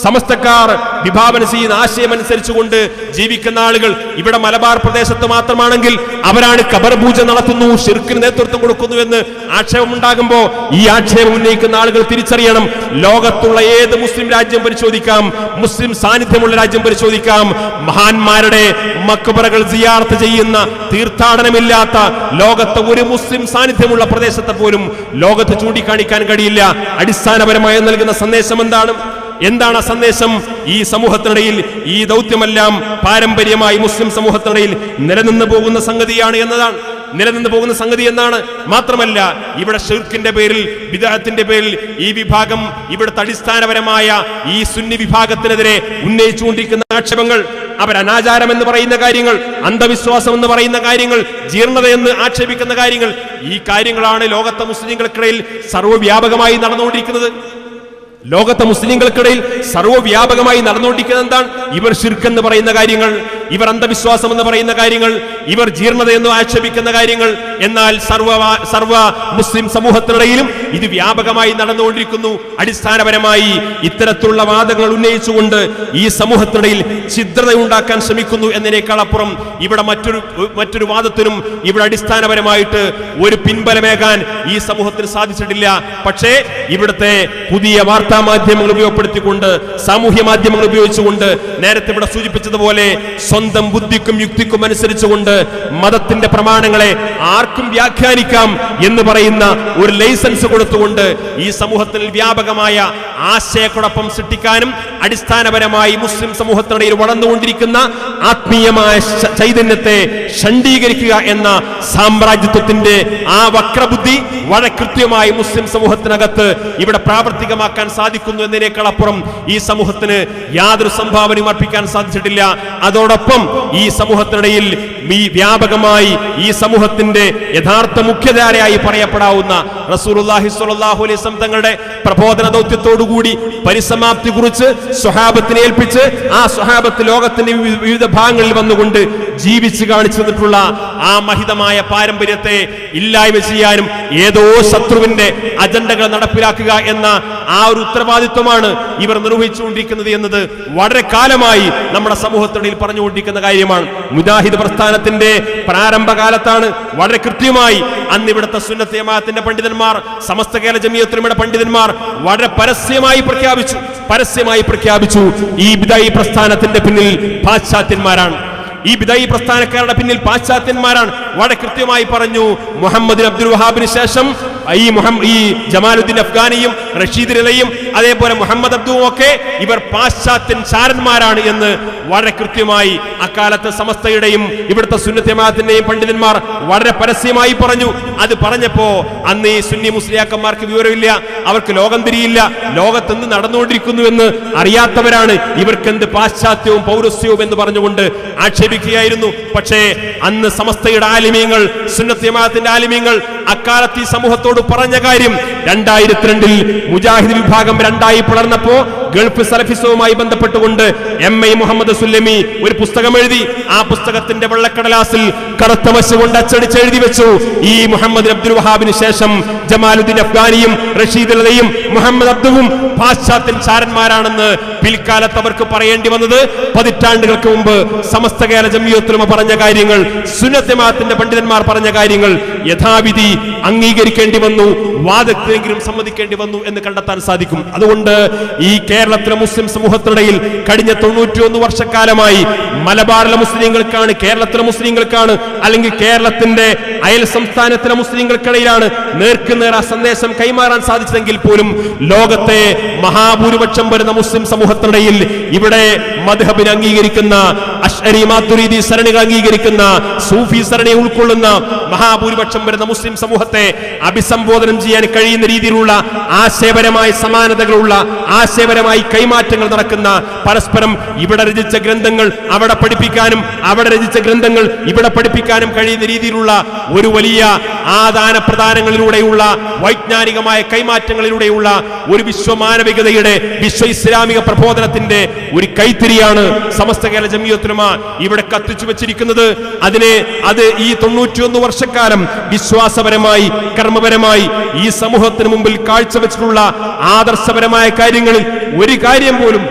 സമസ്തക്കാർ വിഭാവന ചെയ്യുന്ന ആശയം അനുസരിച്ചുകൊണ്ട് ജീവിക്കുന്ന ആളുകൾ ഇവിടെ മലബാർ പ്രദേശത്ത് മാത്രമാണെങ്കിൽ അവരാണ് ഖബർ പൂജ നടത്തുന്നു, ശിർക്കിന് നേതൃത്വം കൊടുക്കുന്നു എന്ന് ആക്ഷേപമുണ്ടാകുമ്പോൾ ഈ ആക്ഷേപം ഉന്നയിക്കുന്ന ആളുകൾ തിരിച്ചറിയണം, ലോകത്തുള്ള ഏത് മുസ്ലിം രാജ്യം പരിശോധിക്കാം, മുസ്ലിം സാന്നിധ്യമുള്ള രാജ്യം പരിശോധിക്കാം, മഹാന്മാരുടെ മക്ബറകൾ സിയാറത്ത് ചെയ്യുന്ന, തീർത്ഥാടനമില്ലാത്ത ലോകത്ത് ഒരു മുസ്ലിം സാന്നിധ്യമുള്ള പ്രദേശത്തെ പോലും ലോകത്ത് ചൂണ്ടിക്കാണിക്കാൻ കഴിയില്ല. അടിസ്ഥാനപരമായി നൽകുന്ന സന്ദേശം എന്താണ് ആ സന്ദേശം? ഈ സമൂഹത്തിനിടയിൽ ഈ ദൗത്യമെല്ലാം പാരമ്പര്യമായി മുസ്ലിം സമൂഹത്തിനിടയിൽ നിലനിന്നു പോകുന്ന സംഗതിയാണ് എന്നതാണ്. നിലനിന്ന് പോകുന്ന സംഗതി എന്നാണ്. മാത്രമല്ല ഇവിടെ ഷിർക്കിന്റെ പേരിൽ, ബിദ്അത്തിന്റെ പേരിൽ ഈ വിഭാഗം ഇവിടുത്തെ അടിസ്ഥാനപരമായ ഈ സുന്നി വിഭാഗത്തിനെതിരെ ഉന്നയിച്ചുകൊണ്ടിരിക്കുന്ന ആക്ഷേപങ്ങൾ, അവർ അനാചാരം എന്ന് പറയുന്ന കാര്യങ്ങൾ, അന്ധവിശ്വാസം എന്ന് പറയുന്ന കാര്യങ്ങൾ, ജീർണതയെന്ന് ആക്ഷേപിക്കുന്ന കാര്യങ്ങൾ, ഈ കാര്യങ്ങളാണ് ലോകത്തെ മുസ്ലിങ്ങൾക്കിടയിൽ സർവ്വവ്യാപകമായി നടന്നുകൊണ്ടിരിക്കുന്നത്. ലോകത്തെ മുസ്ലിങ്ങൾക്കിടയിൽ സർവ്വവ്യാപകമായി നടന്നുകൊണ്ടിരിക്കുന്നത് എന്താണ്? ഇവർ ശിർക്ക് എന്ന് പറയുന്ന കാര്യങ്ങൾ, ഇവർ അന്ധവിശ്വാസം എന്ന് പറയുന്ന കാര്യങ്ങൾ, ഇവർ ജീർണത എന്ന് ആക്ഷേപിക്കുന്ന കാര്യങ്ങൾ. എന്നാൽ സർവ മുസ്ലിം സമൂഹത്തിനിടയിലും ഇത് വ്യാപകമായി നടന്നുകൊണ്ടിരിക്കുന്നു. അടിസ്ഥാനപരമായി ഇത്തരത്തിലുള്ള വാദങ്ങൾ ഉന്നയിച്ചുകൊണ്ട് ഈ സമൂഹത്തിനിടയിൽ ഛിദ്രത ഉണ്ടാക്കാൻ ശ്രമിക്കുന്നു എന്നതിനേക്കാൾ അപ്പുറം ഇവിടെ മറ്റൊരു വാദത്തിനും ഇവിടെ അടിസ്ഥാനപരമായിട്ട് ഒരു പിൻബലമേകാൻ ഈ സമൂഹത്തിന് സാധിച്ചിട്ടില്ല. പക്ഷേ ഇവിടുത്തെ പുതിയ വാർത്താ മാധ്യമങ്ങൾ ഉപയോഗപ്പെടുത്തിക്കൊണ്ട്, സാമൂഹ്യ മാധ്യമങ്ങൾ ഉപയോഗിച്ചുകൊണ്ട്, നേരത്തെ ഇവിടെ സൂചിപ്പിച്ചതുപോലെ സ്വന്തം ബുദ്ധിക്കും യുക്തിക്കും അനുസരിച്ചുകൊണ്ട് മതത്തിന്റെ പ്രമാണങ്ങളെ ആർക്കും വ്യാഖ്യാനിക്കാം എന്ന് പറയുന്ന ഒരു ലൈസൻസ് കൊടുത്തുകൊണ്ട് ഈ സമൂഹത്തിൽ വ്യാപകമായ ആശയക്കുഴപ്പം സൃഷ്ടിക്കാനും അടിസ്ഥാനപരമായി മുസ്ലിം സമൂഹത്തിനിടയിൽ വളർന്നുകൊണ്ടിരിക്കുന്ന ആത്മീയമായ ചൈതന്യത്തെ ഷണ്ഡീകരിക്കുക എന്ന സാമ്രാജ്യത്വത്തിന്റെ ആ വക്രബുദ്ധി വളരെ കൃത്യമായി മുസ്ലിം സമൂഹത്തിനകത്ത് ഇവിടെ പ്രാവർത്തികമാക്കാൻ സാധിക്കുന്നു എന്നതിനേക്കാൾ അപ്പുറം ഈ സമൂഹത്തിന് യാതൊരു സംഭാവനയും അർപ്പിക്കാൻ സാധിച്ചിട്ടില്ല. അതോടൊപ്പം ഈ സമൂഹത്തിനിടയിൽ ഈ വ്യാപകമായി ഈ സമൂഹത്തിന്റെ യഥാർത്ഥ മുഖ്യധാരയായി പറയപ്പെടാവുന്ന റസൂലുള്ളാഹി സ്വല്ലല്ലാഹു അലൈഹി വസല്ലം തങ്ങളുടെ പ്രബോധന ദൗത്യത്തോടുകൂടി പരിസമാപ്തി കുറിച്ച് സ്വഹാബത്തിനെ ഏൽപ്പിച്ച് ആ സ്വഹാബത്ത് ലോകത്തിന്റെ വിവിധ ഭാഗങ്ങളിൽ വന്നുകൊണ്ട് ജീവിച്ച് കാണിച്ചു തന്നിട്ടുള്ള ആ മഹിതമായ പാരമ്പര്യത്തെ ഇല്ലായ്മ ചെയ്യാനും ഏതോ ശത്രുവിന്റെ അജണ്ടകൾ നടപ്പിലാക്കുക എന്ന ആ ഒരു ഉത്തരവാദിത്വമാണ് ഇവർ നിർവഹിച്ചുകൊണ്ടിരിക്കുന്നത് എന്നത് വളരെ കാലമായി നമ്മുടെ സമൂഹത്തിനിടയിൽ പറഞ്ഞുകൊണ്ടിരിക്കുന്ന കാര്യമാണ്. മുജാഹിദ് പ്രസ്ഥാനത്തിന്റെ പ്രാരംഭകാലത്താണ് വളരെ കൃത്യമായി അന്ന് ഇവിടുത്തെ സുന്നത്ത് ജമാഅത്തിന്റെ പണ്ഡിതന്മാർ, സമസ്ത കേരള ജമിയത്തുൽ ഉലമയുടെ പണ്ഡിതന്മാർ വളരെ പരസ്യമായി പ്രഖ്യാപിച്ചു ഈ ബിദഈ പ്രസ്ഥാനത്തിന്റെ പിന്നിൽ പാശ്ചാത്യന്മാരാണ്, ഈ ബിദഈ പ്രസ്ഥാനക്കാരുടെ പിന്നിൽ പാശ്ചാത്യന്മാരാണ്. വളരെ കൃത്യമായി പറഞ്ഞു, മുഹമ്മദ് അബ്ദുൽ വഹാബിന് ശേഷം ഈ ജമാലുദ്ദീൻ അഫ്ഗാനിയും റഷീദ് റിളയും അതേപോലെ മുഹമ്മദ് അബ്ദുവും ഒക്കെ ഇവർ പാശ്ചാത്യൻ ചാരന്മാരാണ് എന്ന് വളരെ കൃത്യമായി അക്കാലത്ത് സമസ്തയുടെയും ഇവിടുത്തെ സുന്നത്ത് ജമാഅത്തിന്റെയും പണ്ഡിതന്മാർ വളരെ പരസ്യമായി പറഞ്ഞു. അത് പറഞ്ഞപ്പോ അന്ന് ഈ സുന്നി മുസ്ലിയാക്കന്മാർക്ക് വിവരമില്ല, അവർക്ക് ലോകം തിരിയില്ല, ലോകത്തെന്ത് നടന്നുകൊണ്ടിരിക്കുന്നു എന്ന് അറിയാത്തവരാണ്, ഇവർക്കെന്ത് പാശ്ചാത്യവും പൗരസ്യവും എന്ന് പറഞ്ഞുകൊണ്ട് ആക്ഷേപിക്കുകയായിരുന്നു. പക്ഷേ അന്ന് സമസ്തയുടെ ആലിമീങ്ങൾ, സുന്നത്ത് ജമാഅത്തിന്റെ ആലിമീങ്ങൾ അക്കാലത്ത് ഈ സമൂഹത്തോട് പറഞ്ഞ കാര്യം 2002 മുജാഹിദ് വിഭാഗം രണ്ടായി പിളർന്നപ്പോ ഗൾഫ് സലഫിസവുമായി ബന്ധപ്പെട്ടുകൊണ്ട് MI മുഹമ്മദ് സുല്ലമി ഒരു പുസ്തകം എഴുതി. ആ പുസ്തകത്തിന്റെ വെള്ളക്കടലാസിൽ കറുത്ത മഷി കൊണ്ട് അച്ചടിച്ച് എഴുതി വെച്ചു, ഈ മുഹമ്മദ് അബ്ദുൽ വഹാബിന് ശേഷം ജമാലുദ്ദീൻ അഫ്ഗാനിയും റഷീദ് റിളയും മുഹമ്മദ് അബ്ദുവും പാശ്ചാത്യൻ ചാരന്മാരാണെന്ന്. പിൽക്കാലത്ത് അവർക്ക് പറയേണ്ടി വന്നത് പതിറ്റാണ്ടുകൾക്ക് മുമ്പ് സമസ്ത കേരള ജമിയത്തുൽ ഉലമ പറഞ്ഞ കാര്യങ്ങൾ, സുന്നത്ത് ജമാഅത്തിന്റെ പണ്ഡിതന്മാർ പറഞ്ഞ കാര്യങ്ങൾ യഥാവിധി അംഗീകരിക്കേണ്ടി വന്നു, വാദത്തിനെങ്കിലും സമ്മതിക്കേണ്ടി വന്നു എന്ന് കണ്ടെത്താൻ സാധിക്കും. അതുകൊണ്ട് ഈ കേരളത്തിലെ മുസ്ലിം സമൂഹത്തിനിടയിൽ കഴിഞ്ഞ 91 വർഷക്കാലമായി മലബാറിലെ മുസ്ലിങ്ങൾക്കാണ്, കേരളത്തിലെ മുസ്ലിങ്ങൾക്കാണ്, അല്ലെങ്കിൽ കേരളത്തിന്റെ അയൽ സംസ്ഥാനത്തിലെ മുസ്ലിങ്ങൾക്കിടയിലാണ് നേർക്കുനേർ ആ സന്ദേശം കൈമാറാൻ സാധിച്ചതെങ്കിൽ പോലും ലോകത്തെ മഹാഭൂരിപക്ഷം വരുന്ന മുസ്ലിം സമൂഹത്തിനിടയിൽ ഇവിടെ മദ്ഹബിനെ അംഗീകരിക്കുന്ന, അശ്അരി മാതുരീദി സരണികൾ അംഗീകരിക്കുന്ന, സൂഫി സരണി ഉൾക്കൊള്ളുന്ന മഹാഭൂരിപക്ഷം വരുന്ന മുസ്ലിം സമൂഹത്തെ അഭിസംബോധനം ചെയ്യാൻ കഴിയുന്ന രീതിയിലുള്ള ആശയപരമായ സമാനതകളുള്ള, ആശയപരമായി കൈമാറ്റങ്ങൾ നടക്കുന്ന, പരസ്പരം ഇവിടെ രചിച്ച ഗ്രന്ഥങ്ങൾ അവിടെ പഠിപ്പിക്കാനും അവിടെ രചിച്ച ഗ്രന്ഥങ്ങൾ ഇവിടെ പഠിപ്പിക്കാനും കഴിയുന്ന രീതിയിലുള്ള ഒരു വലിയ ആദാന പ്രദാനങ്ങളിലൂടെയുള്ള വൈജ്ഞാനികമായ കൈമാറ്റങ്ങളിലൂടെയുള്ള ഒരു വിശ്വമാനവികതയുടെ, വിശ്വ ഇസ്ലാമിക പ്രബോധനത്തിന്റെ ഒരു കൈത്തിരിയാണ് സമസ്ത കേരള ജമിയത്തുൽ ഉലമ ഇവിടെ കത്തിച്ചു വെച്ചിരിക്കുന്നത്. അത് ഈ 91 വർഷക്കാലം വിശ്വാസപരമായി, കർമ്മപരമായി ഈ സമൂഹത്തിന് മുമ്പിൽ കാഴ്ചവെച്ചിട്ടുള്ള ആദർശപരമായ കാര്യങ്ങളിൽ ഒരു കാര്യം പോലും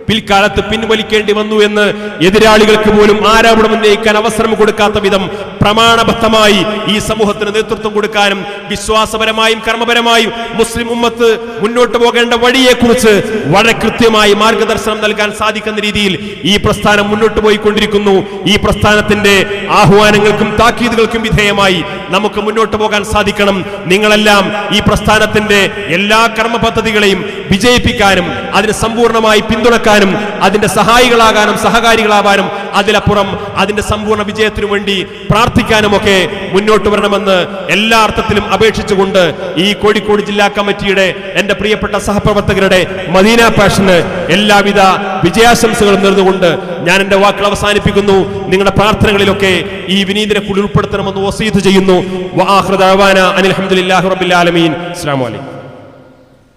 പിൽക്കാലത്ത് പിൻവലിക്കേണ്ടി വന്നു എന്ന് എതിരാളികൾക്ക് പോലും ആരോപണം ഉന്നയിക്കാൻ അവസരം കൊടുക്കാത്ത വിധം പ്രമാണബദ്ധമായി ഈ സമൂഹത്തിന് നേതൃത്വം കൊടുക്കാനും വിശ്വാസപരമായും കർമ്മപരമായും മുസ്ലിം ഉമ്മത്ത് മുന്നോട്ട് പോകേണ്ട വഴിയെക്കുറിച്ച് വളരെ കൃത്യമായി മാർഗദർശനം നൽകാൻ സാധിക്കുന്ന രീതിയിൽ ഈ പ്രസ്ഥാനം മുന്നോട്ട് പോയിക്കൊണ്ടിരിക്കുന്നു. ഈ പ്രസ്ഥാനത്തിന്റെ ആഹ്വാനങ്ങൾക്കും താക്കീതുകൾക്കും വിധേയമായി നമുക്ക് മുന്നോട്ട് പോകാൻ സാധിക്കണം. നിങ്ങളെല്ലാം ഈ പ്രസ്ഥാനത്തിന്റെ എല്ലാ കർമ്മ പദ്ധതികളെയും വിജയിപ്പിക്കാനും അതിനെ സമ്പൂർണ്ണമായി പിന്തുണക്കാനും അതിന്റെ സഹായികളാകാനും സഹകാരികളാവാനും അതിലപ്പുറം അതിന്റെ സമ്പൂർണ്ണ വിജയത്തിനു വേണ്ടി പ്രാർത്ഥിക്കാനുമൊക്കെ മുന്നോട്ട് വരണമെന്ന് എല്ലാ അർത്ഥത്തിലും അപേക്ഷിച്ചുകൊണ്ട് ഈ കോഴിക്കോട് ജില്ലാ കമ്മിറ്റിയുടെ എന്റെ പ്രിയപ്പെട്ട സഹപ്രവർത്തകരുടെ മദീന പാഷന് എല്ലാവിധ വിജയാശംസകളും നേർന്നുകൊണ്ട് ഞാൻ എന്റെ വാക്കുകൾ അവസാനിപ്പിക്കുന്നു. നിങ്ങളുടെ പ്രാർത്ഥനകളിലൊക്കെ ഈ വിനീതനെ കൂടി ഉൾപ്പെടുത്തണമെന്ന് വസീയത്ത് ചെയ്യുന്നു. വആഖിറു ദഅവാന അനിൽ ഹംദുലില്ലാഹി റബ്ബിൽ ആലമീൻ. അസ്സലാമു അലൈക്കും.